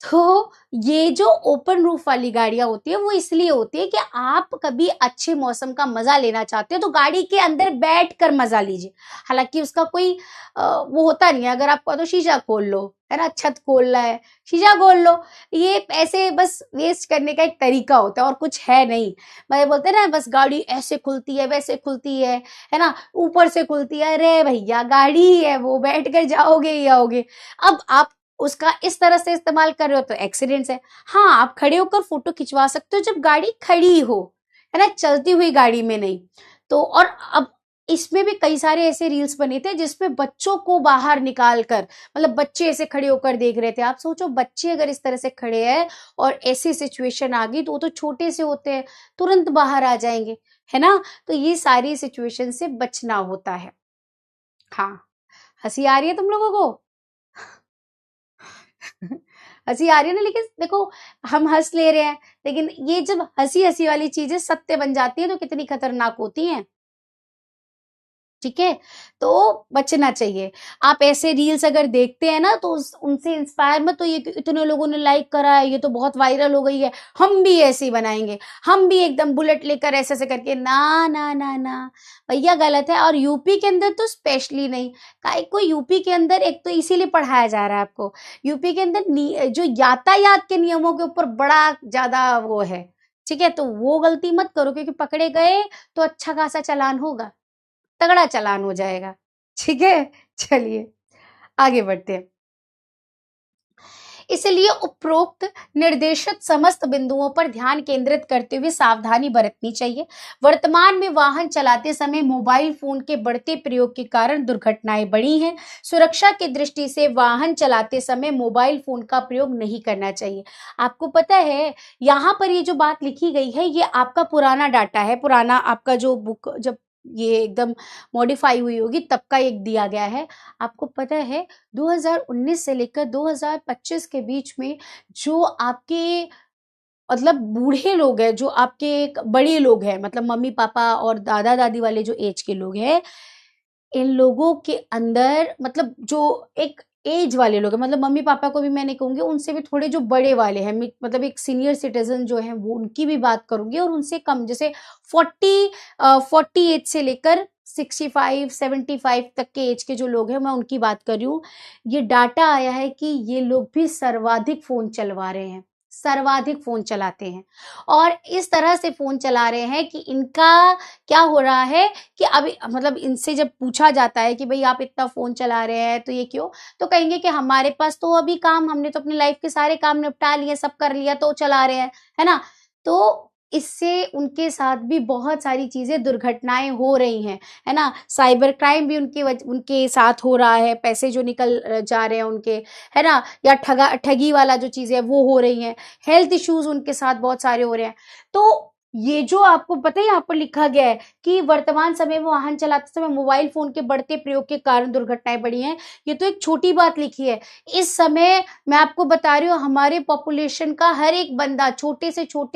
तो ये जो ओपन रूफ वाली गाड़ियां होती है वो इसलिए होती है कि आप कभी अच्छे मौसम का मजा लेना चाहते हो तो गाड़ी के अंदर बैठ कर मजा लीजिए। हालांकि उसका कोई वो होता नहीं है, अगर आपको तो शीशा खोल लो, है ना, छत खोलना है शीशा खोल लो, ये ऐसे बस वेस्ट करने का एक तरीका होता है और कुछ है नहीं। भाई बोलते हैं ना बस गाड़ी ऐसे खुलती है वैसे खुलती है ना, ऊपर से खुलती है, अरे भैया गाड़ी है वो, बैठ कर जाओगे ही आओगे। अब आप उसका इस तरह से इस्तेमाल कर रहे हो तो एक्सीडेंट्स है। हाँ, आप खड़े होकर फोटो खिंचवा सकते हो जब गाड़ी खड़ी हो, है ना, चलती हुई गाड़ी में नहीं। तो और अब इसमें भी कई सारे ऐसे रील्स बने थे जिसमें बच्चों को बाहर निकाल कर, मतलब बच्चे ऐसे खड़े होकर देख रहे थे। आप सोचो बच्चे अगर इस तरह से खड़े हैं और ऐसी सिचुएशन आ गई तो वो तो छोटे से होते हैं, तुरंत बाहर आ जाएंगे, है ना। तो ये सारी सिचुएशन से बचना होता है। हाँ, हंसी आ रही है तुम लोगों को? हंसी आ रही है ना, लेकिन देखो हम हंस ले रहे हैं, लेकिन ये जब हंसी हंसी वाली चीजें सत्य बन जाती है तो कितनी खतरनाक होती हैं, ठीक है। तो बचना चाहिए। आप ऐसे रील्स अगर देखते हैं ना तो उनसे इंस्पायर मत, तो ये इतने लोगों ने लाइक करा है, ये तो बहुत वायरल हो गई है, हम भी ऐसे ही बनाएंगे, हम भी एकदम बुलेट लेकर ऐसे ऐसे करके, ना ना ना ना भैया, गलत है। और यूपी के अंदर तो स्पेशली नहीं, काहे को यूपी के अंदर एक तो इसीलिए पढ़ाया जा रहा है आपको, यूपी के अंदर जो यातायात के नियमों के ऊपर बड़ा ज्यादा वो है, ठीक है। तो वो गलती मत करो, क्योंकि पकड़े गए तो अच्छा खासा चालान होगा, तगड़ा चालान हो जाएगा, ठीक है। चलिए आगे बढ़ते हैं। इसलिए उपरोक्त निर्देशित समस्त बिंदुओं पर ध्यान केंद्रित करते हुए सावधानी बरतनी चाहिए। वर्तमान में वाहन चलाते समय मोबाइल फोन के बढ़ते प्रयोग के कारण दुर्घटनाएं बढ़ी हैं। सुरक्षा की दृष्टि से वाहन चलाते समय मोबाइल फोन का प्रयोग नहीं करना चाहिए। आपको पता है यहाँ पर ये जो बात लिखी गई है ये आपका पुराना डाटा है, पुराना आपका जो बुक जब ये एकदम मॉडिफाई हुई होगी तब का एक दिया गया है। आपको पता है 2019 से लेकर 2025 के बीच में जो आपके मतलब बूढ़े लोग हैं, जो आपके बड़े लोग हैं, मतलब मम्मी पापा और दादा दादी वाले जो एज के लोग हैं, इन लोगों के अंदर मतलब जो एक एज वाले लोग हैं, मतलब मम्मी पापा को भी मैं नहीं कहूंगी, उनसे भी थोड़े जो बड़े वाले हैं, मतलब एक सीनियर सिटीजन जो है वो, उनकी भी बात करूंगी, और उनसे कम जैसे 40 एज से लेकर 65-75 तक के एज के जो लोग हैं मैं उनकी बात कर रही हूँ। ये डाटा आया है कि ये लोग भी सर्वाधिक फोन चलवा रहे हैं, सर्वाधिक फोन चलाते हैं, और इस तरह से फोन चला रहे हैं कि इनका क्या हो रहा है कि अभी मतलब इनसे जब पूछा जाता है कि भाई आप इतना फोन चला रहे हैं तो ये क्यों, तो कहेंगे कि हमारे पास तो अभी काम, हमने तो अपनी लाइफ के सारे काम निपटा लिए, सब कर लिया तो चला रहे हैं, है ना। तो इससे उनके साथ भी बहुत सारी चीजें, दुर्घटनाएं हो रही हैं, है ना। साइबर क्राइम भी उनके साथ हो रहा है, पैसे जो निकल जा रहे हैं उनके, है ना, या ठगी वाला जो चीजें है वो हो रही हैं, हेल्थ इश्यूज उनके साथ बहुत सारे हो रहे हैं। तो ये जो आपको पता है यहाँ पर लिखा गया है कि वर्तमान समय में वाहन चलाते समय मोबाइल फोन के बढ़ते प्रयोग के कारण दुर्घटनाएं बढ़ी हैं, ये तो एक छोटी बात लिखी है। इस समय मैं आपको बता रही हूँ हमारे पॉपुलेशन का हर एक बंदा, छोटे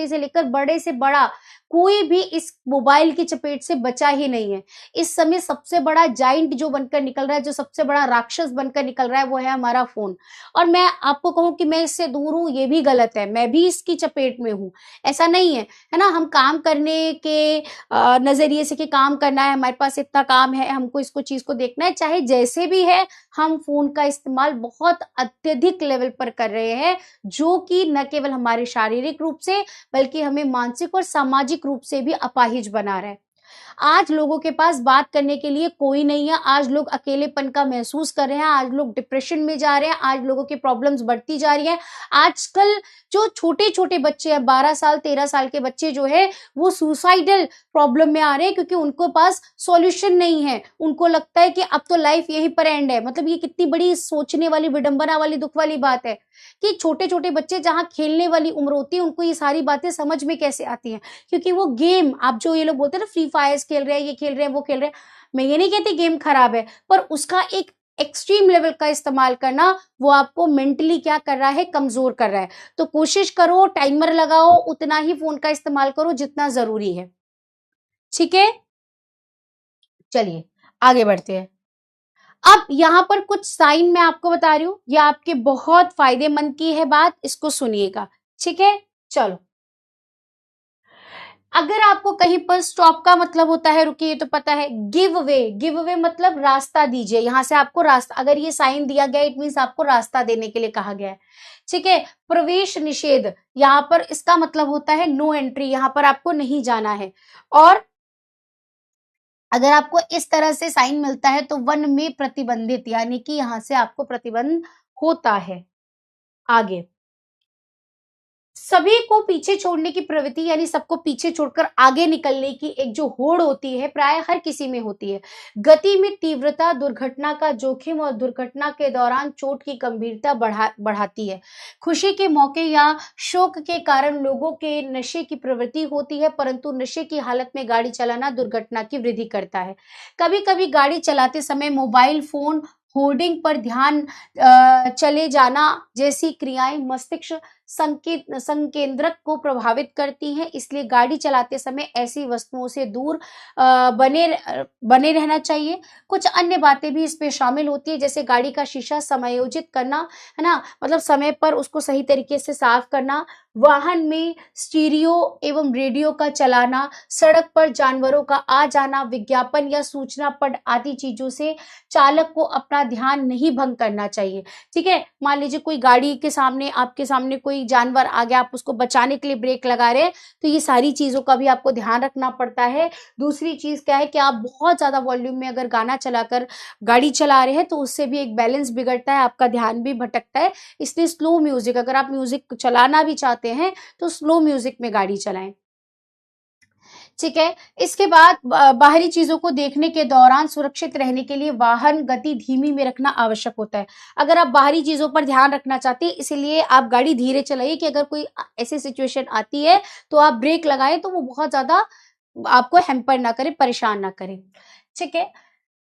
से लेकर बड़े से बड़ा, कोई भी इस मोबाइल की चपेट से बचा ही नहीं है। इस समय सबसे बड़ा जाइंट जो बनकर निकल रहा है, जो सबसे बड़ा राक्षस बनकर निकल रहा है, वो है हमारा फोन। और मैं आपको कहूं कि मैं इससे दूर हूं, ये भी गलत है, मैं भी इसकी चपेट में हूं, ऐसा नहीं है ना। हम काम करने के नजरिए से कि काम करना है, हमारे पास इतना काम है, हमको इसको चीज को देखना है, चाहे जैसे भी है, हम फोन का इस्तेमाल बहुत अत्यधिक लेवल पर कर रहे हैं, जो कि न केवल हमारे शारीरिक रूप से बल्कि हमें मानसिक और सामाजिक रूप से भी अपाहिज बना रहा है। आज लोगों के पास बात करने के लिए कोई नहीं है, आज लोग अकेलेपन का महसूस कर रहे हैं, आज लोग डिप्रेशन में जा रहे हैं, आज लोगों की प्रॉब्लम्स बढ़ती जा रही है। आजकल जो छोटे छोटे बच्चे हैं, 12 साल 13 साल के बच्चे जो है वो सुसाइडल प्रॉब्लम में आ रहे हैं, क्योंकि उनको पास सॉल्यूशन नहीं है। उनको लगता है कि अब तो लाइफ यहीं पर एंड है। मतलब ये कितनी बड़ी सोचने वाली, विडंबना वाली, दुख वाली बात है कि छोटे छोटे बच्चे जहाँ खेलने वाली उम्र होती है, उनको ये सारी बातें समझ में कैसे आती हैं, क्योंकि वो गेम, आप जो ये लोग बोलते हैं ना फ्री फायर खेल रहे हैं, ये खेल रहे हैं, वो खेल रहे हैं, मैं ये नहीं कहती गेम खराब है, पर उसका एक एक्सट्रीम लेवल का इस्तेमाल करना वो आपको मेंटली क्या कर रहा है, कमजोर कर रहा है। तो कोशिश करो, टाइमर लगाओ, उतना ही फोन का इस्तेमाल करो जितना जरूरी है। ठीक है, चलिए आगे बढ़ते हैं। अब यहां पर कुछ साइन मैं आपको बता रही हूं, ये आपके बहुत फायदेमंद की है बात, इसको सुनिएगा। ठीक है, चलो। अगर आपको कहीं पर स्टॉप का मतलब होता है रुकिए तो पता है, गिव वे, गिव वे मतलब रास्ता दीजिए, यहां से आपको रास्ता, अगर ये साइन दिया गया इट मीन्स आपको रास्ता देने के लिए कहा गया है। ठीक है, प्रवेश निषेध, यहां पर इसका मतलब होता है नो एंट्री, यहां पर आपको नहीं जाना है। और अगर आपको इस तरह से साइन मिलता है तो वन में प्रतिबंधित, यानी कि यहां से आपको प्रतिबंध होता है। आगे, सभी को पीछे छोड़ने की प्रवृत्ति, यानी सबको पीछे छोड़कर आगे निकलने की एक जो होड़ होती है, प्राय हर किसी में होती है। गति में तीव्रता, दुर्घटना का जोखिम और दुर्घटना के दौरान चोट की गंभीरता बढ़ाती है। खुशी के मौके या शोक के कारण लोगों के नशे की प्रवृत्ति होती है, परंतु नशे की हालत में गाड़ी चलाना दुर्घटना की वृद्धि करता है। कभी कभी गाड़ी चलाते समय मोबाइल फोन, होर्डिंग पर ध्यान चले जाना जैसी क्रियाएं मस्तिष्क संकेंद्रक को प्रभावित करती हैं, इसलिए गाड़ी चलाते समय ऐसी वस्तुओं से दूर बने रहना चाहिए। कुछ अन्य बातें भी इसमें शामिल होती है, जैसे गाड़ी का शीशा समायोजित करना, है ना, मतलब समय पर उसको सही तरीके से साफ करना, वाहन में स्टीरियो एवं रेडियो का चलाना, सड़क पर जानवरों का आ जाना, विज्ञापन या सूचना पट आदि चीजों से चालक को अपना ध्यान नहीं भंग करना चाहिए। ठीक है, मान लीजिए कोई गाड़ी के सामने, आपके सामने कोई जानवर आ गया, आप उसको बचाने के लिए ब्रेक लगा रहे हैं, तो ये सारी चीजों का भी आपको ध्यान रखना पड़ता है। दूसरी चीज क्या है कि आप बहुत ज्यादा वॉल्यूम में अगर गाना चलाकर गाड़ी चला रहे हैं तो उससे भी एक बैलेंस बिगड़ता है, आपका ध्यान भी भटकता है। इसलिए स्लो म्यूजिक, अगर आप म्यूजिक चलाना भी चाहते हैं तो स्लो म्यूजिक में गाड़ी चलाएं। ठीक है, इसके बाद बाहरी चीजों को देखने के दौरान सुरक्षित रहने के लिए वाहन गति धीमी में रखना आवश्यक होता है। अगर आप बाहरी चीजों पर ध्यान रखना चाहते हैं, इसीलिए आप गाड़ी धीरे चलाइए कि अगर कोई ऐसी सिचुएशन आती है तो आप ब्रेक लगाएं तो वो बहुत ज्यादा आपको हैम्पर ना करे, परेशान ना करे। ठीक है,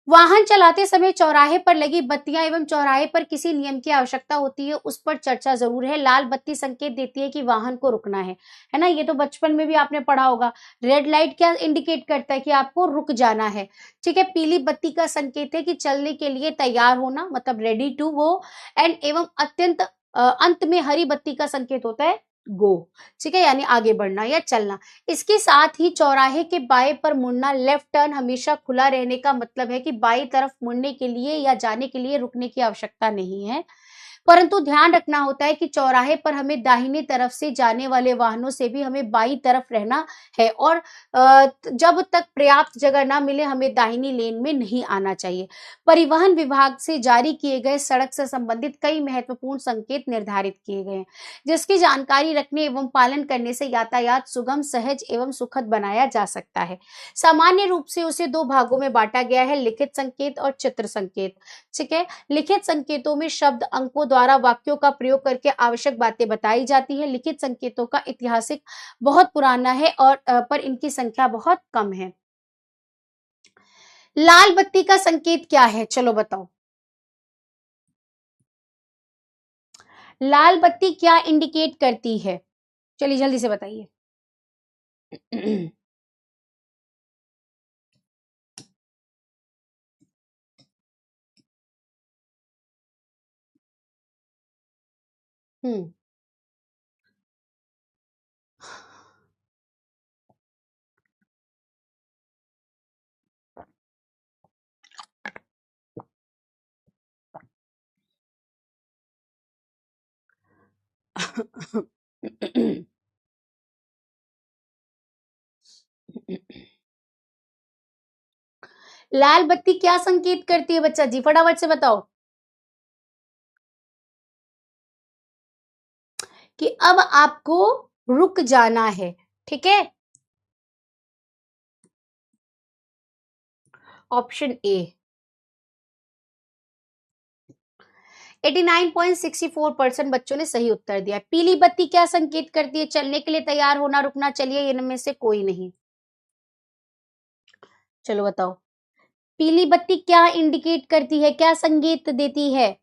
वाहन चलाते समय चौराहे पर लगी बत्तियां एवं चौराहे पर किसी नियम की आवश्यकता होती है, उस पर चर्चा जरूर है। लाल बत्ती संकेत देती है कि वाहन को रुकना है ना, ये तो बचपन में भी आपने पढ़ा होगा। रेड लाइट क्या इंडिकेट करता है कि आपको रुक जाना है। ठीक है, पीली बत्ती का संकेत है कि चलने के लिए तैयार होना, मतलब रेडी टू गो। एंड एवं अत्यंत अंत में हरी बत्ती का संकेत होता है गो। ठीक है, यानी आगे बढ़ना या चलना। इसके साथ ही चौराहे के बाएं पर मुड़ना, लेफ्ट टर्न हमेशा खुला रहने का मतलब है कि बाई तरफ मुड़ने के लिए या जाने के लिए रुकने की आवश्यकता नहीं है, परंतु ध्यान रखना होता है कि चौराहे पर हमें दाहिने तरफ से जाने वाले वाहनों से भी हमें बाई तरफ रहना है, और जब तक पर्याप्त जगह ना मिले हमें दाहिनी लेन में नहीं आना चाहिए। परिवहन विभाग से जारी किए गए सड़क से संबंधित कई महत्वपूर्ण संकेत निर्धारित किए गए हैं, जिसकी जानकारी रखने एवं पालन करने से यातायात सुगम, सहज एवं सुखद बनाया जा सकता है। सामान्य रूप से उसे दो भागों में बांटा गया है, लिखित संकेत और चित्र संकेत। ठीक है, लिखित संकेतों में शब्द अंकों द्वारा वाक्यों का प्रयोग करके आवश्यक बातें बताई जाती है। लिखित संकेतों का ऐतिहासिक बहुत पुराना है और पर इनकी संख्या बहुत कम है। लाल बत्ती का संकेत क्या है, चलो बताओ। लाल बत्ती क्या इंडिकेट करती है, चलिए जल्दी से बताइए। हम्म लाल बत्ती क्या संकेत करती है बच्चा जी, फटाफट से बताओ कि अब आपको रुक जाना है। ठीक है, ऑप्शन ए। 89.64% बच्चों ने सही उत्तर दिया। पीली बत्ती क्या संकेत करती है? चलने के लिए तैयार होना, रुकना। चलिए इनमें से कोई नहीं, चलो बताओ पीली बत्ती क्या इंडिकेट करती है, क्या संकेत देती है?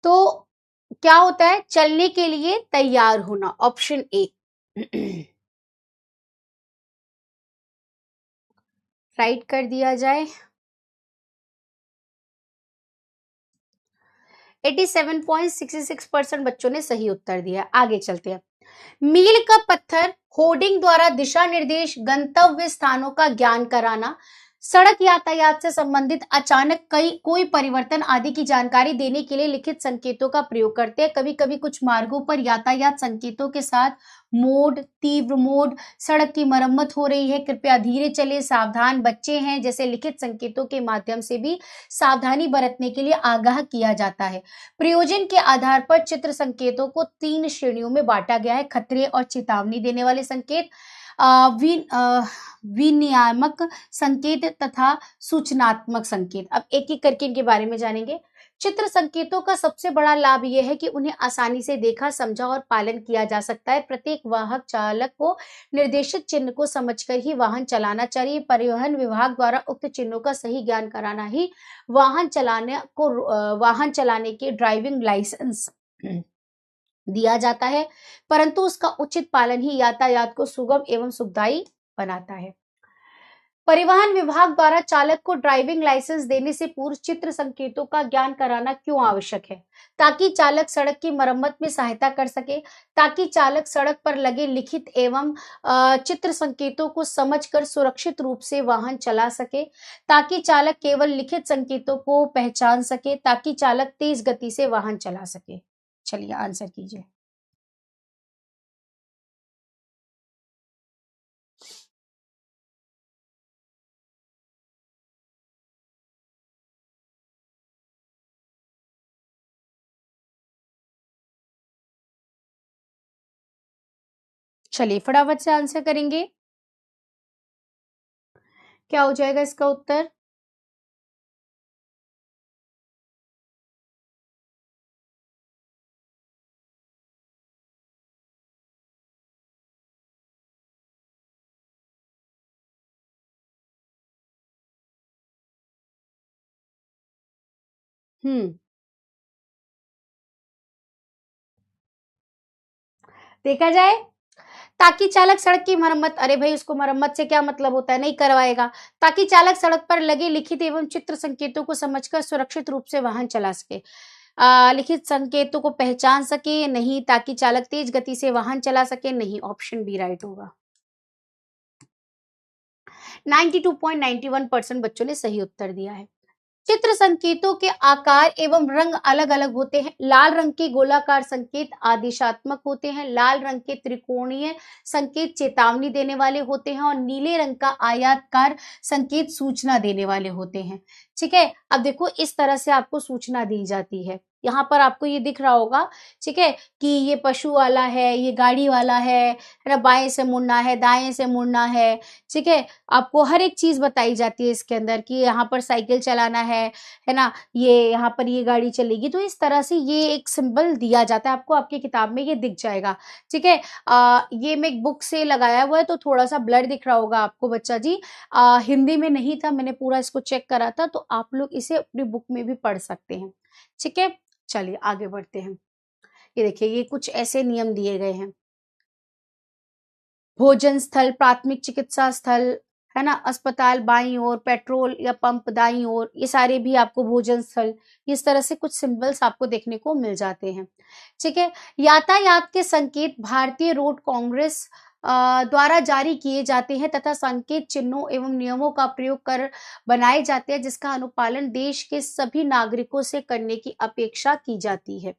तो क्या होता है? चलने के लिए तैयार होना, ऑप्शन ए। राइट कर दिया जाए। 87.66% बच्चों ने सही उत्तर दिया। आगे चलते हैं। मील का पत्थर होर्डिंग द्वारा दिशा निर्देश, गंतव्य स्थानों का ज्ञान कराना, सड़क यातायात से संबंधित अचानक कोई परिवर्तन आदि की जानकारी देने के लिए लिखित संकेतों का प्रयोग करते हैं। कभी कभी कुछ मार्गों पर यातायात संकेतों के साथ मोड, तीव्र मोड, सड़क की मरम्मत हो रही है, कृपया धीरे चले, सावधान, बच्चे हैं जैसे लिखित संकेतों के माध्यम से भी सावधानी बरतने के लिए आगाह किया जाता है। प्रयोजन के आधार पर चित्र संकेतों को 3 श्रेणियों में बांटा गया है: खतरे और चेतावनी देने वाले संकेत, विनियामक संकेत तथा सूचनात्मक संकेत। अब एक एक करके इनके बारे में जानेंगे। चित्र संकेतों का सबसे बड़ा लाभ यह है कि उन्हें आसानी से देखा, समझा और पालन किया जा सकता है। प्रत्येक वाहक चालक को निर्देशित चिन्ह को समझकर ही वाहन चलाना चाहिए। परिवहन विभाग द्वारा उक्त चिन्हों का सही ज्ञान कराना ही वाहन चलाने के ड्राइविंग लाइसेंस दिया जाता है, परंतु उसका उचित पालन ही यातायात को सुगम एवं सुखदायी बनाता है। परिवहन विभाग द्वारा चालक को ड्राइविंग लाइसेंस देने से पूर्व चित्र संकेतों का ज्ञान कराना क्यों आवश्यक है? ताकि चालक सड़क की मरम्मत में सहायता कर सके, ताकि चालक सड़क पर लगे लिखित एवं चित्र संकेतों को समझकर सुरक्षित रूप से वाहन चला सके, ताकि चालक केवल लिखित संकेतों को पहचान सके, ताकि चालक तेज गति से वाहन चला सके। चलिए आंसर कीजिए। चलिए फटाफट से आंसर करेंगे। क्या हो जाएगा इसका उत्तर? देखा जाए, ताकि चालक सड़क की मरम्मत, अरे भाई उसको मरम्मत से क्या मतलब होता है, नहीं करवाएगा। ताकि चालक सड़क पर लगे लिखित एवं चित्र संकेतों को समझकर सुरक्षित रूप से वाहन चला सके। लिखित संकेतों को पहचान सके, नहीं। ताकि चालक तेज गति से वाहन चला सके, नहीं। ऑप्शन बी राइट होगा। 92.91% बच्चों ने सही उत्तर दिया है। चित्र संकेतों के आकार एवं रंग अलग अलग होते हैं। लाल रंग के गोलाकार संकेत आदेशात्मक होते हैं, लाल रंग के त्रिकोणीय संकेत चेतावनी देने वाले होते हैं और नीले रंग का आयताकार संकेत सूचना देने वाले होते हैं। ठीक है, अब देखो इस तरह से आपको सूचना दी जाती है। यहाँ पर आपको ये दिख रहा होगा, ठीक है, कि ये पशु वाला है, ये गाड़ी वाला है ना, बाएं से मुड़ना है, दाएं से मुड़ना है। ठीक है, आपको हर एक चीज बताई जाती है इसके अंदर कि यहाँ पर साइकिल चलाना है ना, ये यहाँ पर ये गाड़ी चलेगी। तो इस तरह से ये एक सिंबल दिया जाता है, आपको आपकी किताब में ये दिख जाएगा। ठीक है, ये मैं एक बुक से लगाया हुआ है तो थोड़ा सा ब्लर दिख रहा होगा आपको बच्चा जी। हिंदी में नहीं था, मैंने पूरा इसको चेक करा था, तो आप लोग इसे अपनी बुक में भी पढ़ सकते हैं। ठीक है, चलिए आगे बढ़ते हैं। ये देखिए, ये कुछ ऐसे नियम दिए गए हैं। भोजन स्थल, प्राथमिक चिकित्सा स्थल, है ना, अस्पताल बाईं ओर, पेट्रोल या पंप दाईं ओर, ये सारे भी आपको भोजन स्थल, इस तरह से कुछ सिंबल्स आपको देखने को मिल जाते हैं। ठीक है, यातायात के संकेत भारतीय रोड कांग्रेस द्वारा जारी किए जाते हैं तथा संकेत चिन्हों एवं नियमों का प्रयोग कर बनाए जाते हैं, जिसका अनुपालन देश के सभी नागरिकों से करने की अपेक्षा की जाती है।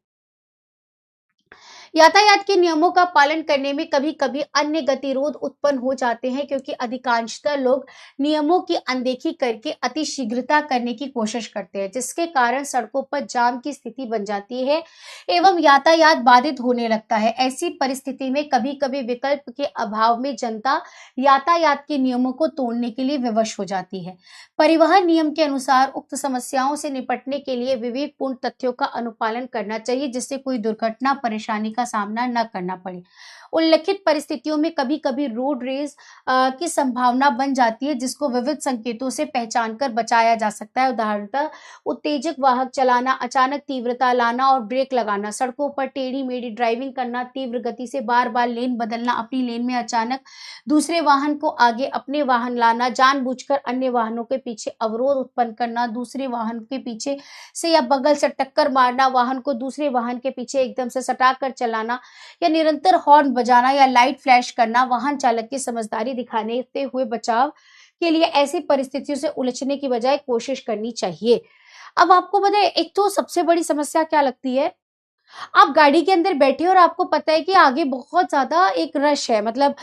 यातायात के नियमों का पालन करने में कभी-कभी अन्य गतिरोध उत्पन्न हो जाते हैं, क्योंकि अधिकांशतः लोग नियमों की अनदेखी करके अति शीघ्रता करने की कोशिश करते हैं, जिसके कारण सड़कों पर जाम की स्थिति बन जाती है एवं यातायात बाधित होने लगता है। ऐसी परिस्थिति में कभी-कभी विकल्प के अभाव में जनता यातायात के नियमों को तोड़ने के लिए विवश हो जाती है। परिवहन नियम के अनुसार उक्त समस्याओं से निपटने के लिए विवेकपूर्ण तथ्यों का अनुपालन करना चाहिए, जिससे कोई दुर्घटना परेशानी का सामना न करना पड़े। उल्लिखित परिस्थितियों में कभी-कभी रोड रेज की संभावना बन जाती है, जिसको विविध संकेतों से पहचान कर बचाया जा सकता है। उदाहरणतः उत्तेजक वाहक चलाना, अचानक तीव्रता लाना और ब्रेक लगाना, सड़कों पर टेढ़ी-मेढ़ी ड्राइविंग करना, तीव्र गति से बार-बार लेन बदलना, अपनी लेन में अचानक दूसरे वाहन को आगे अपने वाहन लाना, जानबूझकर अन्य वाहनों के पीछे अवरोध उत्पन्न करना, दूसरे वाहन के पीछे से या बगल से टक्कर मारना, वाहन को दूसरे वाहन के पीछे एकदम से सटाकर चलाना या निरंतर हॉर्न बजाना या लाइट फ्लैश करना, वाहन चालक की समझदारी दिखाने हुए बचाव के लिए ऐसी परिस्थितियों से उलझने की बजाय कोशिश करनी चाहिए। अब आपको पता है, एक तो सबसे बड़ी समस्या क्या लगती है, आप गाड़ी के अंदर बैठे हो और आपको पता है कि आगे बहुत ज्यादा एक रश है, मतलब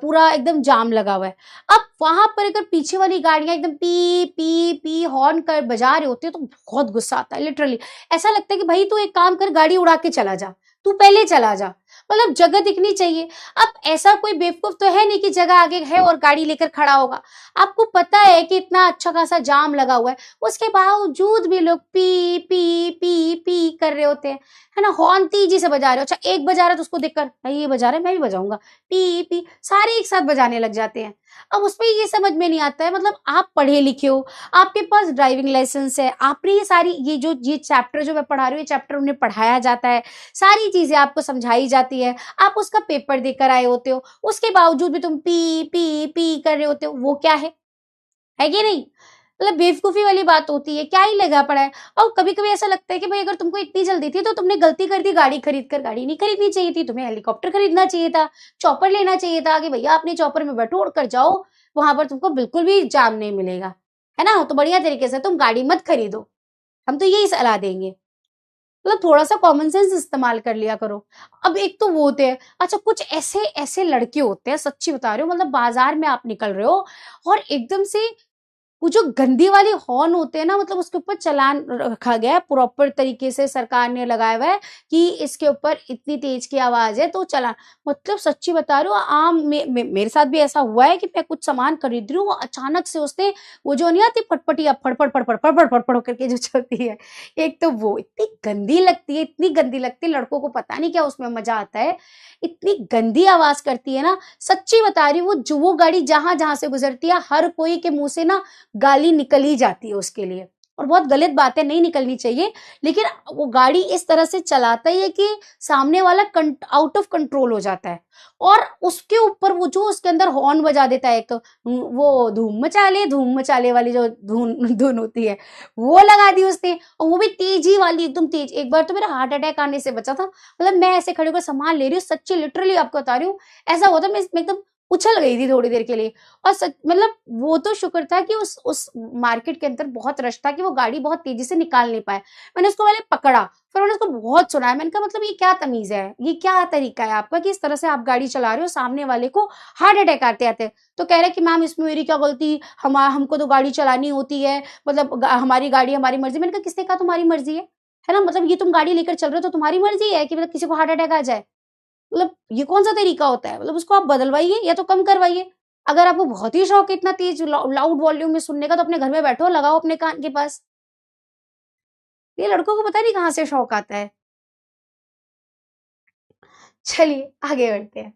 पूरा एकदम जाम लगा हुआ है। अब वहां पर अगर पीछे वाली गाड़ियां एकदम पी पी पी हॉर्न कर बजा रहे होते हैं तो बहुत गुस्सा आता है। लिटरली ऐसा लगता है कि भाई तू एक काम कर, गाड़ी उड़ा के चला जा, तू पहले चला जा, मतलब जगह दिखनी चाहिए। अब ऐसा कोई बेवकूफ तो है नहीं कि जगह आगे है और गाड़ी लेकर खड़ा होगा। आपको पता है कि इतना अच्छा खासा जाम लगा हुआ है, उसके बावजूद भी लोग पी पी पी पी कर रहे होते हैं, है ना, हॉर्न तेजी से बजा रहे हो। अच्छा, एक बजा रहा है तो उसको देखकर नहीं ये बजा रहा है मैं भी बजाऊंगा, पी पी, सारे एक साथ बजाने लग जाते हैं। अब उसमें ये समझ में नहीं आता है, मतलब आप पढ़े लिखे हो, आपके पास ड्राइविंग लाइसेंस है, आपने ये सारी ये चैप्टर जो मैं पढ़ा रही हूँ, ये चैप्टर उन्हें पढ़ाया जाता है, सारी चीजें आपको समझाई जाती है, आप उसका पेपर देकर आए होते हो, उसके बावजूद भी तुम पी पी पी कर रहे होते हो। वो क्या है कि नहीं? मतलब बेवकूफी वाली बात होती है, क्या ही लगा पड़ा है। और कभी कभी ऐसा लगता है कि भाई अगर तुमको इतनी जल्दी थी तो तुमने गलती कर दी, गाड़ी खरीद कर। गाड़ी नहीं खरीदनी चाहिए थी, तुम्हें हेलीकॉप्टर खरीदना चाहिए था, चॉपर लेना चाहिए था कि भैया अपने चॉपर में बैठो, उड़कर जाओ, वहां पर तुमको बिल्कुल भी जाम नहीं मिलेगा, है ना। तो बढ़िया तरीके से तुम गाड़ी मत खरीदो, हम तो यही सलाह देंगे। मतलब थोड़ा सा कॉमन सेंस इस्तेमाल कर लिया करो। अब एक तो वो होते हैं, अच्छा कुछ ऐसे ऐसे लड़के होते हैं, सच्ची बता रही हूँ, मतलब बाजार में आप निकल रहे हो और एकदम से वो जो गंदी वाली हॉर्न होते हैं ना, मतलब उसके ऊपर चालान रखा गया है प्रॉपर तरीके से, सरकार ने लगाया हुआ है कि इसके ऊपर इतनी तेज की आवाज है तो चालान। मतलब सच्ची बता रही हूँ, मेरे साथ भी ऐसा हुआ है कि मैं कुछ सामान खरीद रही हूँ, अचानक से उसने वो जो नहीं आती फटफटिया फड़फड़ फड़फड़ फड़फड़ फड़फड़ करके जो चलती है, एक तो वो इतनी गंदी लगती है, इतनी गंदी लगती है, लड़कों को पता नहीं क्या उसमें मजा आता है, इतनी गंदी आवाज करती है ना। सच्ची बता रही हूँ, वो गाड़ी जहां जहां से गुजरती है हर कोई के मुंह से ना गाली निकल ही जाती है उसके लिए, और बहुत गलत बात है, नहीं निकलनी चाहिए। लेकिन वो गाड़ी इस तरह से चलाता है कि सामने वाला आउट ऑफ कंट्रोल हो जाता है, और उसके ऊपर वो जो उसके अंदर हॉर्न बजा देता है, एक वो धूम मचाले वाली जो धुन धुन होती है वो लगा दी उसने, और वो भी तेजी वाली, एकदम तेज। एक बार तो मेरा हार्ट अटैक आने से बचा था, मतलब मैं ऐसे खड़े होकर सामान ले रही हूँ, सच्ची लिटरली आपको बता रही हूँ, ऐसा हुआ था, मैं एकदम उछल गई थी थोड़ी देर के लिए। और मतलब वो तो शुक्र था कि उस मार्केट के अंदर बहुत रश था कि वो गाड़ी बहुत तेजी से निकाल नहीं पाए। मैंने उसको पहले पकड़ा, फिर मैंने उसको बहुत सुनाया, मैंने कहा मतलब ये क्या तमीज है, ये क्या तरीका है आपका कि इस तरह से आप गाड़ी चला रहे हो, सामने वाले को हार्ट अटैक आते आते। तो कह रहे कि मैम इसमें मेरी क्या गलती, हमको तो गाड़ी चलानी होती है, मतलब हमारी गाड़ी हमारी मर्जी। मैंने कहा किसने कहा तुम्हारी मर्जी है ना, मतलब ये तुम गाड़ी लेकर चल रहे हो तो तुम्हारी मर्जी है कि मतलब किसी को हार्ट अटैक आ जाए, मतलब ये कौन सा तरीका होता है। मतलब उसको आप बदलवाइए या तो कम करवाइए। अगर आपको बहुत ही शौक है इतना तेज लाउड वॉल्यूम में सुनने का, तो अपने घर में बैठो, लगाओ अपने कान के पास। ये लड़कों को पता नहीं कहाँ से शौक आता है। चलिए आगे बढ़ते हैं।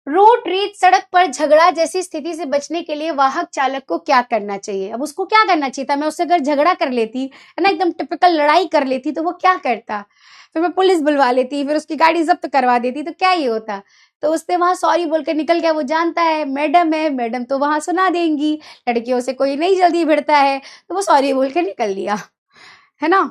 रोड रेज, सड़क पर झगड़ा जैसी स्थिति से बचने के लिए वाहक चालक को क्या करना चाहिए। अब उसको क्या करना चाहिए था, मैं उससे अगर झगड़ा कर लेती है ना, एकदम टिपिकल लड़ाई कर लेती, तो वो क्या करता, फिर मैं पुलिस बुलवा लेती, फिर उसकी गाड़ी जब्त करवा देती, तो क्या ये होता। तो उसने वहां सॉरी बोल के निकल गया, वो जानता है मैडम है, मैडम तो वहां सुना देंगी, लड़कियों से कोई नहीं जल्दी भिड़ता है, तो वो सॉरी बोल के निकल लिया, है ना।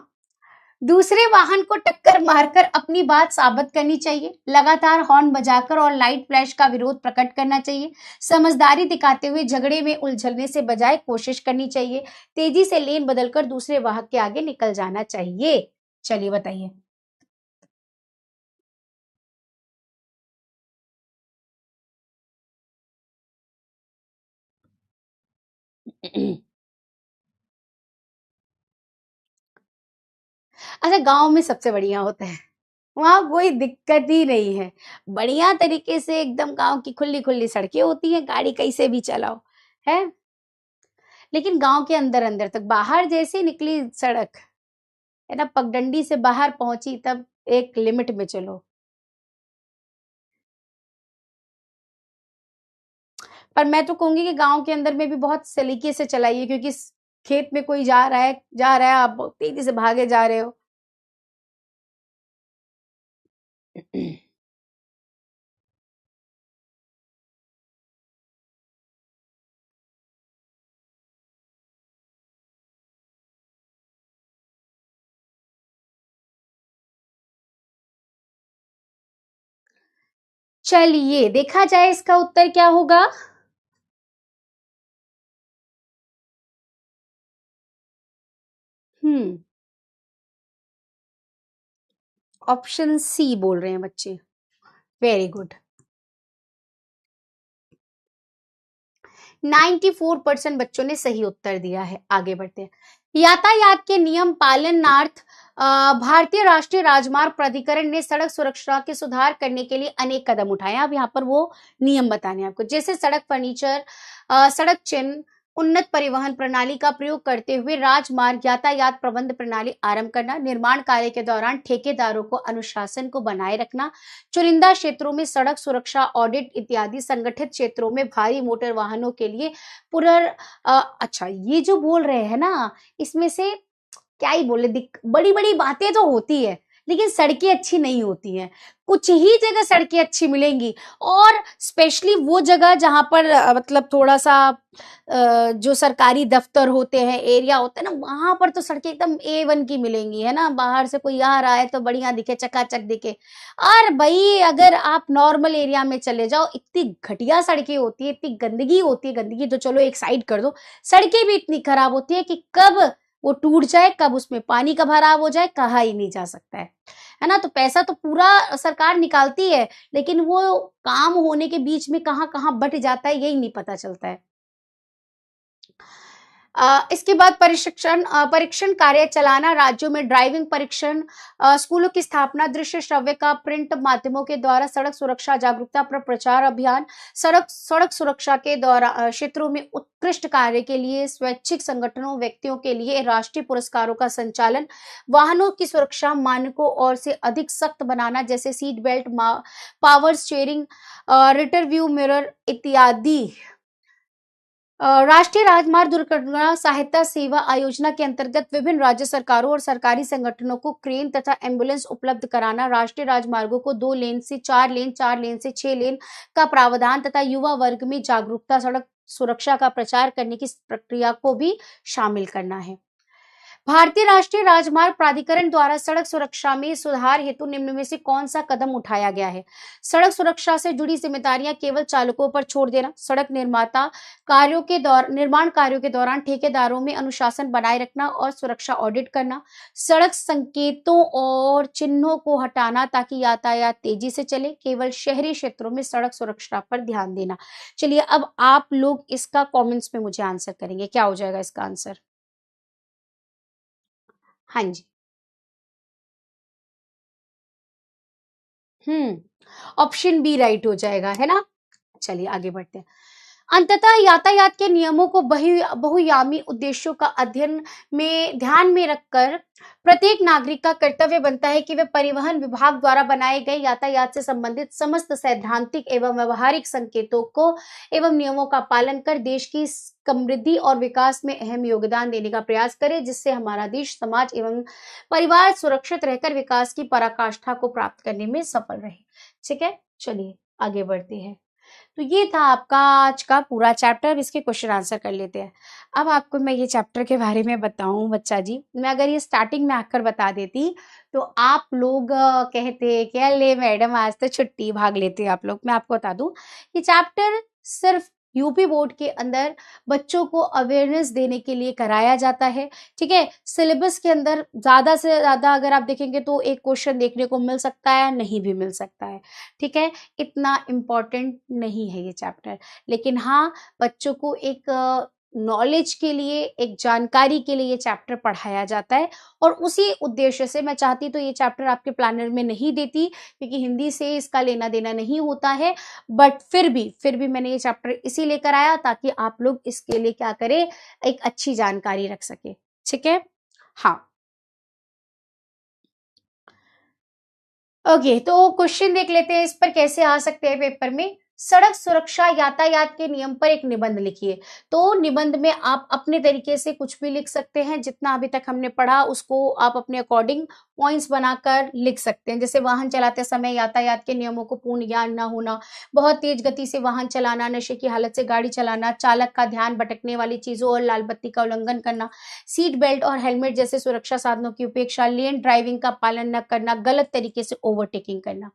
दूसरे वाहन को टक्कर मारकर अपनी बात साबित करनी चाहिए, लगातार हॉर्न बजाकर और लाइट फ्लैश का विरोध प्रकट करना चाहिए, समझदारी दिखाते हुए झगड़े में उलझने से बजाय कोशिश करनी चाहिए, तेजी से लेन बदलकर दूसरे वाहन के आगे निकल जाना चाहिए। चलिए बताइए। अच्छा, गांव में सबसे बढ़िया होता है, वहां कोई दिक्कत ही नहीं है, बढ़िया तरीके से एकदम गांव की खुली खुली सड़कें होती हैं, गाड़ी कैसे भी चलाओ, है। लेकिन गांव के अंदर अंदर तक, बाहर जैसे निकली सड़क, है ना, पगडंडी से बाहर पहुंची तब एक लिमिट में चलो। पर मैं तो कहूंगी कि गांव के अंदर में भी बहुत सलीके से चलाइए, क्योंकि खेत में कोई जा रहा है, आप तेजी से भागे जा रहे हो। चलिए देखा जाए इसका उत्तर क्या होगा। हम्म ऑप्शन सी बोल रहे हैं बच्चे, वेरी गुड। 94% बच्चों ने सही उत्तर दिया है। आगे बढ़ते हैं। यातायात के नियम पालनार्थ भारतीय राष्ट्रीय राजमार्ग प्राधिकरण ने सड़क सुरक्षा के सुधार करने के लिए अनेक कदम उठाए। अब यहाँ पर वो नियम बताने हैं आपको, जैसे सड़क फर्नीचर, सड़क चिन्ह, उन्नत परिवहन प्रणाली का प्रयोग करते हुए राजमार्ग यातायात प्रबंध प्रणाली आरंभ करना, निर्माण कार्य के दौरान ठेकेदारों को अनुशासन को बनाए रखना, चुनिंदा क्षेत्रों में सड़क सुरक्षा ऑडिट इत्यादि, संगठित क्षेत्रों में भारी मोटर वाहनों के लिए अच्छा, ये जो बोल रहे हैं ना, इसमें से क्या ही बोले, बड़ी बड़ी बातें तो होती है, लेकिन सड़कें अच्छी नहीं होती हैं। कुछ ही जगह सड़कें अच्छी मिलेंगी, और स्पेशली वो जगह जहां पर मतलब थोड़ा सा जो सरकारी दफ्तर होते हैं, एरिया होते हैं ना, वहां पर तो सड़कें एकदम A1 की मिलेंगी, है ना। बाहर से कोई आ रहा है तो बढ़िया दिखे, चकाचक दिखे। और भाई अगर आप नॉर्मल एरिया में चले जाओ, इतनी घटिया सड़कें होती है, इतनी गंदगी होती है, गंदगी तो चलो एक साइड कर दो, सड़कें भी इतनी खराब होती है कि कब वो टूट जाए, कब उसमें पानी का भराव हो जाए, कहा ही नहीं जा सकता है ना। तो पैसा तो पूरा सरकार निकालती है, लेकिन वो काम होने के बीच में कहाँ कहाँ बट जाता है, यही नहीं पता चलता है। इसके बाद परीक्षण कार्य चलाना, राज्यों में ड्राइविंग परीक्षण, स्कूलों की स्थापना, दृश्य श्रव्य का प्रिंट माध्यमों के द्वारा सड़क सुरक्षा जागरूकता पर प्रचार अभियान, सड़क सुरक्षा के द्वारा क्षेत्रों में उत्कृष्ट कार्य के लिए स्वैच्छिक संगठनों व्यक्तियों के लिए राष्ट्रीय पुरस्कारों का संचालन, वाहनों की सुरक्षा मानकों और से अधिक सख्त बनाना, जैसे seat belt, power steering, Ritter view mirror इत्यादि। राष्ट्रीय राजमार्ग दुर्घटना सहायता सेवा आयोजना के अंतर्गत विभिन्न राज्य सरकारों और सरकारी संगठनों को क्रेन तथा एम्बुलेंस उपलब्ध कराना, राष्ट्रीय राजमार्गों को 2 लेन से 4 लेन, 4 लेन से 6 लेन का प्रावधान तथा युवा वर्ग में जागरूकता, सड़क सुरक्षा का प्रचार करने की प्रक्रिया को भी शामिल करना है। भारतीय राष्ट्रीय राजमार्ग प्राधिकरण द्वारा सड़क सुरक्षा में सुधार हेतु निम्न में से कौन सा कदम उठाया गया है। सड़क सुरक्षा से जुड़ी जिम्मेदारियां केवल चालकों पर छोड़ देना, सड़क निर्माण कार्यों के दौरान ठेकेदारों में अनुशासन बनाए रखना और सुरक्षा ऑडिट करना, सड़क संकेतों और चिन्हों को हटाना ताकि यातायात तेजी से चले, केवल शहरी क्षेत्रों में सड़क सुरक्षा पर ध्यान देना। चलिए अब आप लोग इसका कमेंट्स में मुझे आंसर करेंगे, क्या हो जाएगा इसका आंसर। हाँ जी। ऑप्शन बी राइट हो जाएगा, है ना। चलिए आगे बढ़ते हैं। अंततः यातायात के नियमों को बहुयामी उद्देश्यों का अध्ययन में ध्यान में रखकर प्रत्येक नागरिक का कर्तव्य बनता है कि वे परिवहन विभाग द्वारा बनाए गए यातायात से संबंधित समस्त सैद्धांतिक एवं व्यवहारिक संकेतों को एवं नियमों का पालन कर देश की समृद्धि और विकास में अहम योगदान देने का प्रयास करें, जिससे हमारा देश, समाज एवं परिवार सुरक्षित रहकर विकास की पराकाष्ठा को प्राप्त करने में सफल रहे। ठीक है, चलिए। आगे बढ़ती है। तो ये था आपका आज का पूरा चैप्टर। इसके क्वेश्चन आंसर कर लेते हैं। अब आपको मैं ये चैप्टर के बारे में बताऊं बच्चा जी, मैं अगर ये स्टार्टिंग में आकर बता देती तो आप लोग कहते कि अरे मैडम आज तो छुट्टी, भाग लेते आप लोग। मैं आपको बता दूं ये चैप्टर सिर्फ यूपी बोर्ड के अंदर बच्चों को अवेयरनेस देने के लिए कराया जाता है। ठीक है, सिलेबस के अंदर ज्यादा से ज्यादा अगर आप देखेंगे तो एक क्वेश्चन देखने को मिल सकता है, नहीं भी मिल सकता है। ठीक है, इतना इम्पोर्टेंट नहीं है ये चैप्टर, लेकिन हाँ बच्चों को एक नॉलेज के लिए, एक जानकारी के लिए ये चैप्टर पढ़ाया जाता है। और उसी उद्देश्य से मैं चाहती तो ये चैप्टर आपके प्लानर में नहीं देती, क्योंकि हिंदी से इसका लेना देना नहीं होता है। बट फिर भी मैंने ये चैप्टर इसी लेकर आया ताकि आप लोग इसके लिए क्या करें, एक अच्छी जानकारी रख सके। ठीक है, हाँ ओके। तो क्वेश्चन देख लेते हैं इस पर कैसे आ सकते हैं पेपर में। सड़क सुरक्षा यातायात के नियम पर एक निबंध लिखिए। तो निबंध में आप अपने तरीके से कुछ भी लिख सकते हैं, जितना अभी तक हमने पढ़ा उसको आप अपने अकॉर्डिंग पॉइंट्स बनाकर लिख सकते हैं। जैसे वाहन चलाते समय यातायात के नियमों को पूर्ण ज्ञान न होना, बहुत तेज गति से वाहन चलाना, नशे की हालत से गाड़ी चलाना, चालक का ध्यान भटकने वाली चीजों और लाल बत्ती का उल्लंघन करना, सीट बेल्ट और हेलमेट जैसे सुरक्षा साधनों की उपेक्षा, लेन ड्राइविंग का पालन न करना, गलत तरीके से ओवरटेकिंग करना।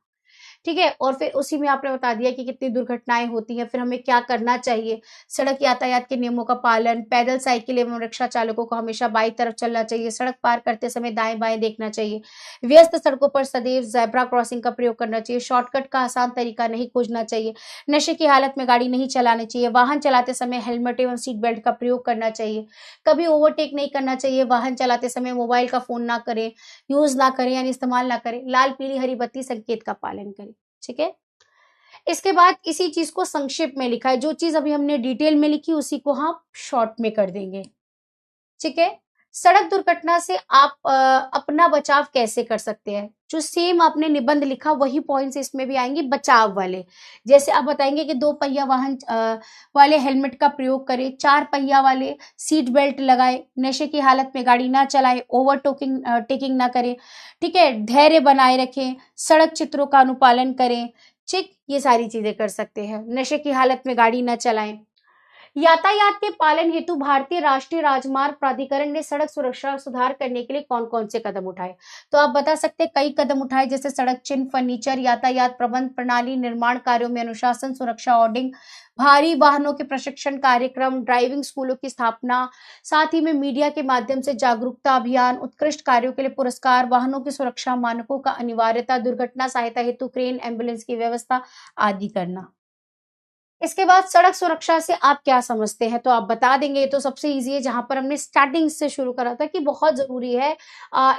ठीक है, और फिर उसी में आपने बता दिया कि कितनी दुर्घटनाएं होती हैं, फिर हमें क्या करना चाहिए। सड़क यातायात के नियमों का पालन, पैदल, साइकिल एवं रिक्शा चालकों को हमेशा बाईं तरफ चलना चाहिए, सड़क पार करते समय दाएं बाएं देखना चाहिए, व्यस्त सड़कों पर सदैव ज़ेब्रा क्रॉसिंग का प्रयोग करना चाहिए, शॉर्टकट का आसान तरीका नहीं खोजना चाहिए, नशे की हालत में गाड़ी नहीं चलानी चाहिए, वाहन चलाते समय हेलमेट एवं सीट बेल्ट का प्रयोग करना चाहिए, कभी ओवरटेक नहीं करना चाहिए, वाहन चलाते समय मोबाइल का फोन ना करें, यूज ना करें यानी इस्तेमाल ना करें, लाल पीली हरी बत्ती संकेत का पालन करें। ठीक है, इसके बाद इसी चीज को संक्षेप में लिखा है, जो चीज अभी हमने डिटेल में लिखी उसी को हम शॉर्ट में कर देंगे। ठीक है, सड़क दुर्घटना से आप अपना बचाव कैसे कर सकते हैं। जो सेम आपने निबंध लिखा वही पॉइंट्स इसमें भी आएंगे बचाव वाले। जैसे आप बताएंगे कि 2 पहिया वाहन वाले हेलमेट का प्रयोग करें, 4 पहिया वाले सीट बेल्ट लगाए, नशे की हालत में गाड़ी ना चलाएं, ओवर टेकिंग ना करें। ठीक है, धैर्य बनाए रखें, सड़क चित्रों का अनुपालन करें। ठीक, ये सारी चीजें कर सकते हैं। नशे की हालत में गाड़ी ना चलाएं। यातायात के पालन हेतु भारतीय राष्ट्रीय राजमार्ग प्राधिकरण ने सड़क सुरक्षा सुधार करने के लिए कौन कौन से कदम उठाए। तो आप बता सकते हैं कई कदम उठाए, जैसे सड़क चिन्ह, फर्नीचर, यातायात प्रबंध प्रणाली, निर्माण कार्यों में अनुशासन, सुरक्षा ऑडिंग, भारी वाहनों के प्रशिक्षण कार्यक्रम, ड्राइविंग स्कूलों की स्थापना, साथ ही में मीडिया के माध्यम से जागरूकता अभियान, उत्कृष्ट कार्यों के लिए पुरस्कार, वाहनों की सुरक्षा मानकों का अनिवार्यता, दुर्घटना सहायता हेतु क्रेन एम्बुलेंस की व्यवस्था आदि करना। इसके बाद सड़क सुरक्षा से आप क्या समझते हैं, तो आप बता देंगे। ये तो सबसे इजी है, जहां पर हमने स्टार्टिंग से शुरू करा था कि बहुत जरूरी है।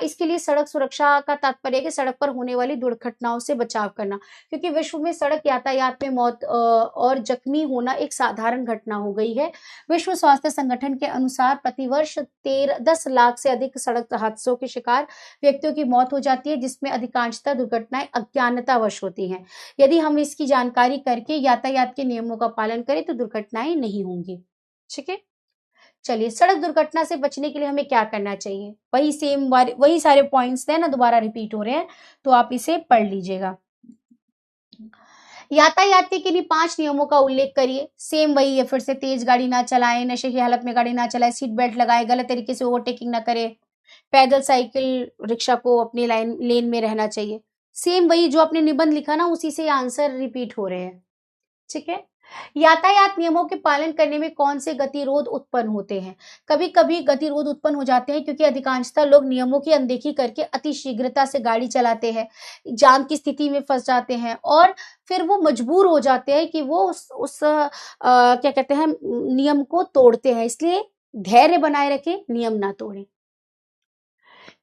इसके लिए सड़क सुरक्षा का तात्पर्य है कि सड़क पर होने वाली दुर्घटनाओं से बचाव करना, क्योंकि विश्व में सड़क यातायात में मौत और जख्मी होना एक साधारण घटना हो गई है। विश्व स्वास्थ्य संगठन के अनुसार प्रतिवर्ष 10 लाख से अधिक सड़क हादसों के शिकार व्यक्तियों की मौत हो जाती है, जिसमें अधिकांशतः दुर्घटनाएं अज्ञानतावश होती हैं। यदि हम इसकी जानकारी करके यातायात के नियमों का पालन करें तो दुर्घटनाएं नहीं होंगी। ठीक है, चलिए सड़क दुर्घटना से बचने के लिए हमें क्या करना चाहिए, वही सारे पॉइंट्स है ना, दोबारा रिपीट हो रहे हैं, तो आप इसे पढ़ लीजिएगा। यातायात के किन्हीं 5 नियमों का उल्लेख करिए। सेम वही है, फिर से तेज गाड़ी ना चलाएं, नशे की हालत में गाड़ी ना चलाएं, सीट बेल्ट लगाएं, गलत तरीके से ओवरटेकिंग ना करें, पैदल, साइकिल, रिक्शा को अपनी लेन में रहना चाहिए। सेम वही जो आपने निबंध लिखा ना, उसी से आंसर रिपीट हो रहे हैं। ठीक है, यातायात नियमों के पालन करने में कौन से गतिरोध उत्पन्न होते हैं। कभी कभी गतिरोध उत्पन्न हो जाते हैं क्योंकि अधिकांशतः लोग नियमों की अनदेखी करके अति शीघ्रता से गाड़ी चलाते हैं, जाम की स्थिति में फंस जाते हैं और फिर वो मजबूर हो जाते हैं कि वो क्या कहते हैं, नियम को तोड़ते हैं। इसलिए धैर्य बनाए रखें, नियम ना तोड़ें।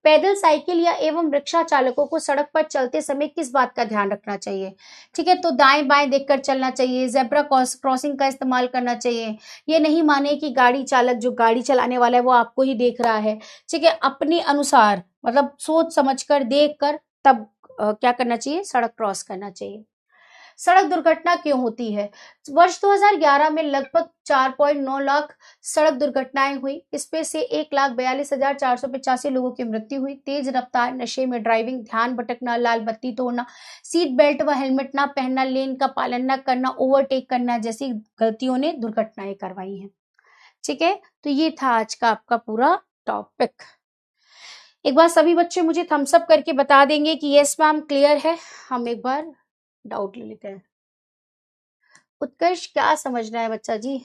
पैदल, साइकिल या एवं रिक्शा चालकों को सड़क पर चलते समय किस बात का ध्यान रखना चाहिए। ठीक है, तो दाएं बाएं देखकर चलना चाहिए, जेब्रा क्रॉसिंग का इस्तेमाल करना चाहिए। ये नहीं माने कि गाड़ी चालक, जो गाड़ी चलाने वाला है वो आपको ही देख रहा है। ठीक है, अपने अनुसार मतलब सोच समझकर देख कर तब क्या करना चाहिए, सड़क क्रॉस करना चाहिए। सड़क दुर्घटना क्यों होती है? वर्ष 2011 में लगभग 4.9 लाख सड़क दुर्घटनाएं हुई। इसमें से 1,42,485 लोगों की मृत्यु हुई। तेज रफ्तार, नशे में ड्राइविंग, ध्यान भटकना, लाल बत्ती तोड़ना, सीट बेल्ट व हेलमेट ना पहनना, लेन का पालन न करना, ओवरटेक करना जैसी गलतियों ने दुर्घटनाएं करवाई हैं। ठीक है, तो ये था आज का आपका पूरा टॉपिक। एक बार सभी बच्चे मुझे थम्स अप करके बता देंगे कि यस मैम क्लियर है। हम एक बार डाउट ले लेते हैं। उत्कर्ष क्या समझना है बच्चा जी?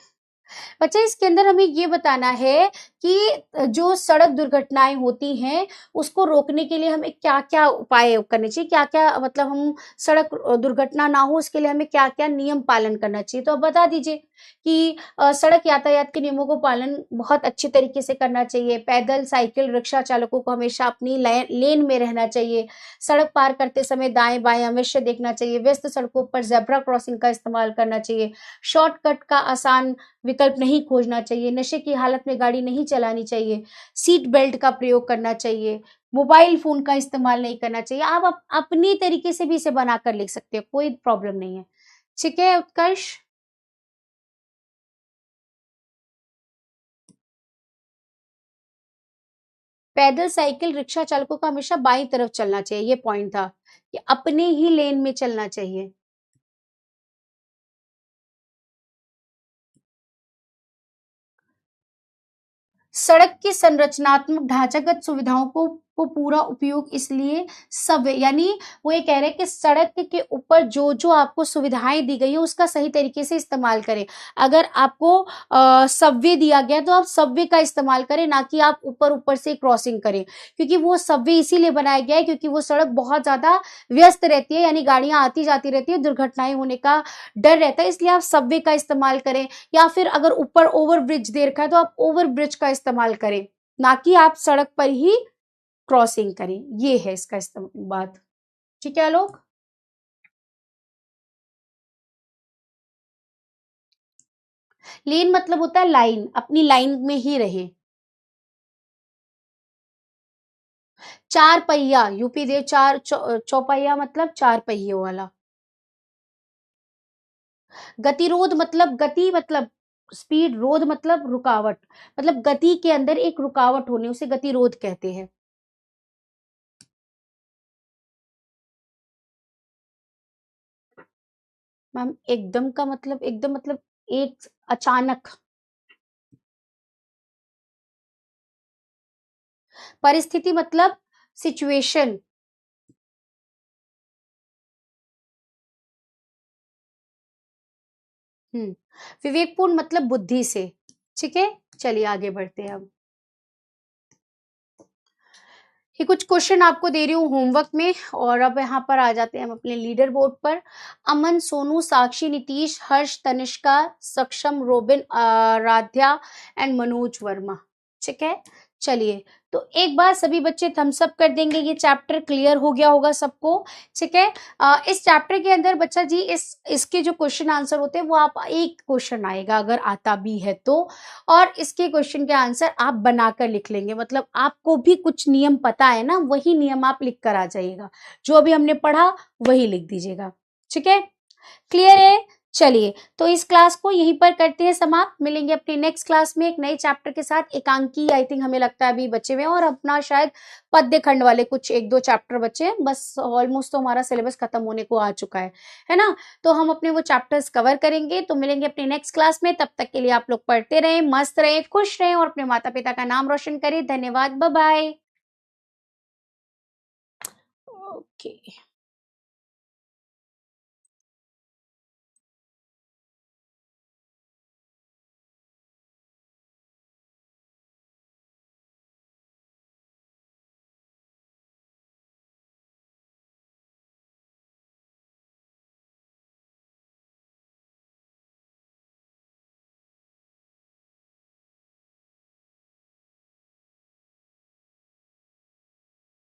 बच्चा इसके अंदर हमें ये बताना है कि जो सड़क दुर्घटनाएं होती हैं उसको रोकने के लिए हमें क्या क्या उपाय करने चाहिए, क्या क्या मतलब हम सड़क दुर्घटना ना हो उसके लिए हमें क्या क्या नियम पालन करना चाहिए। तो अब बता दीजिए कि सड़क यातायात के नियमों को पालन बहुत अच्छे तरीके से करना चाहिए। पैदल, साइकिल, रिक्शा चालकों को हमेशा अपनी लेन में रहना चाहिए। सड़क पार करते समय दाएं बाएं अवश्य देखना चाहिए। व्यस्त सड़कों पर जेब्रा क्रॉसिंग का इस्तेमाल करना चाहिए। शॉर्टकट का आसान विकल्प नहीं खोजना चाहिए। नशे की हालत में गाड़ी नहीं चलानी चाहिए। सीट बेल्ट का प्रयोग करना चाहिए। मोबाइल फोन का इस्तेमाल नहीं करना चाहिए। आप अपनी तरीके से भी इसे बनाकर लिख सकते हो, कोई प्रॉब्लम नहीं है। ठीक है उत्कर्ष? पैदल, साइकिल, रिक्शा चालकों का हमेशा बाईं तरफ चलना चाहिए, ये पॉइंट था कि अपने ही लेन में चलना चाहिए। सड़क की संरचनात्मक ढांचागत सुविधाओं को पूरा उपयोग इसलिए सब यानी वो ये कह रहे हैं कि सड़क के ऊपर जो जो आपको सुविधाएं दी गई है उसका सही तरीके से इस्तेमाल करें। अगर आपको सबवे दिया गया तो आप सबवे का इस्तेमाल करें, ना कि आप ऊपर ऊपर से क्रॉसिंग करें, क्योंकि वो सबवे इसीलिए बनाया गया है क्योंकि वो सड़क बहुत ज्यादा व्यस्त रहती है, यानी गाड़ियां आती जाती रहती है, दुर्घटनाएं होने का डर रहता है, इसलिए आप सबवे का इस्तेमाल करें। या फिर अगर ऊपर ओवर ब्रिज दे रखा है तो आप ओवर ब्रिज का इस्तेमाल करें, ना कि आप सड़क पर ही क्रॉसिंग करें। ये है इसका बात। ठीक है लोग? लेन मतलब होता है लाइन, अपनी लाइन में ही रहे। चार पहिया, यूपी दे चार चौपहिया मतलब चार पहियों वाला। गतिरोध मतलब गति मतलब स्पीड, रोध मतलब रुकावट, मतलब गति के अंदर एक रुकावट होने उसे गतिरोध कहते हैं। मैम एकदम का मतलब एकदम मतलब एक अचानक। परिस्थिति मतलब सिचुएशन। विवेकपूर्ण मतलब बुद्धि से। ठीक है, चलिए आगे बढ़ते हैं। अब ये कुछ क्वेश्चन आपको दे रही हूँ होमवर्क में, और अब यहाँ पर आ जाते हैं हम अपने लीडर बोर्ड पर। अमन, सोनू, साक्षी, नीतीश, हर्ष, तनिष्का, सक्षम, रोबिन, आराध्या एंड मनोज वर्मा। ठीक है, चलिए तो एक बार सभी बच्चे थम्स अप कर देंगे, ये चैप्टर क्लियर हो गया होगा सबको। ठीक है, इस चैप्टर के अंदर बच्चा जी इसके जो क्वेश्चन आंसर होते हैं वो आप एक क्वेश्चन आएगा अगर आता भी है तो, और इसके क्वेश्चन के आंसर आप बनाकर लिख लेंगे। मतलब आपको भी कुछ नियम पता है ना, वही नियम आप लिख कर आ जाइएगा, जो अभी हमने पढ़ा वही लिख दीजिएगा। ठीक है, क्लियर है? चलिए तो इस क्लास को यहीं पर करते हैं समाप्त। मिलेंगे अपने नेक्स्ट क्लास में एक नए चैप्टर के साथ। एकांकी आई थिंक हमें लगता है अभी बचे हुए हैं, और अपना शायद पद्य खंड वाले कुछ एक दो चैप्टर बचे हैं, बस ऑलमोस्ट तो हमारा सिलेबस खत्म होने को आ चुका है ना। तो हम अपने वो चैप्टर्स कवर करेंगे। तो मिलेंगे अपने नेक्स्ट क्लास में, तब तक के लिए आप लोग पढ़ते रहें, मस्त रहें, खुश रहें और अपने माता पिता का नाम रोशन करें। धन्यवाद, बाय बाय। ओके।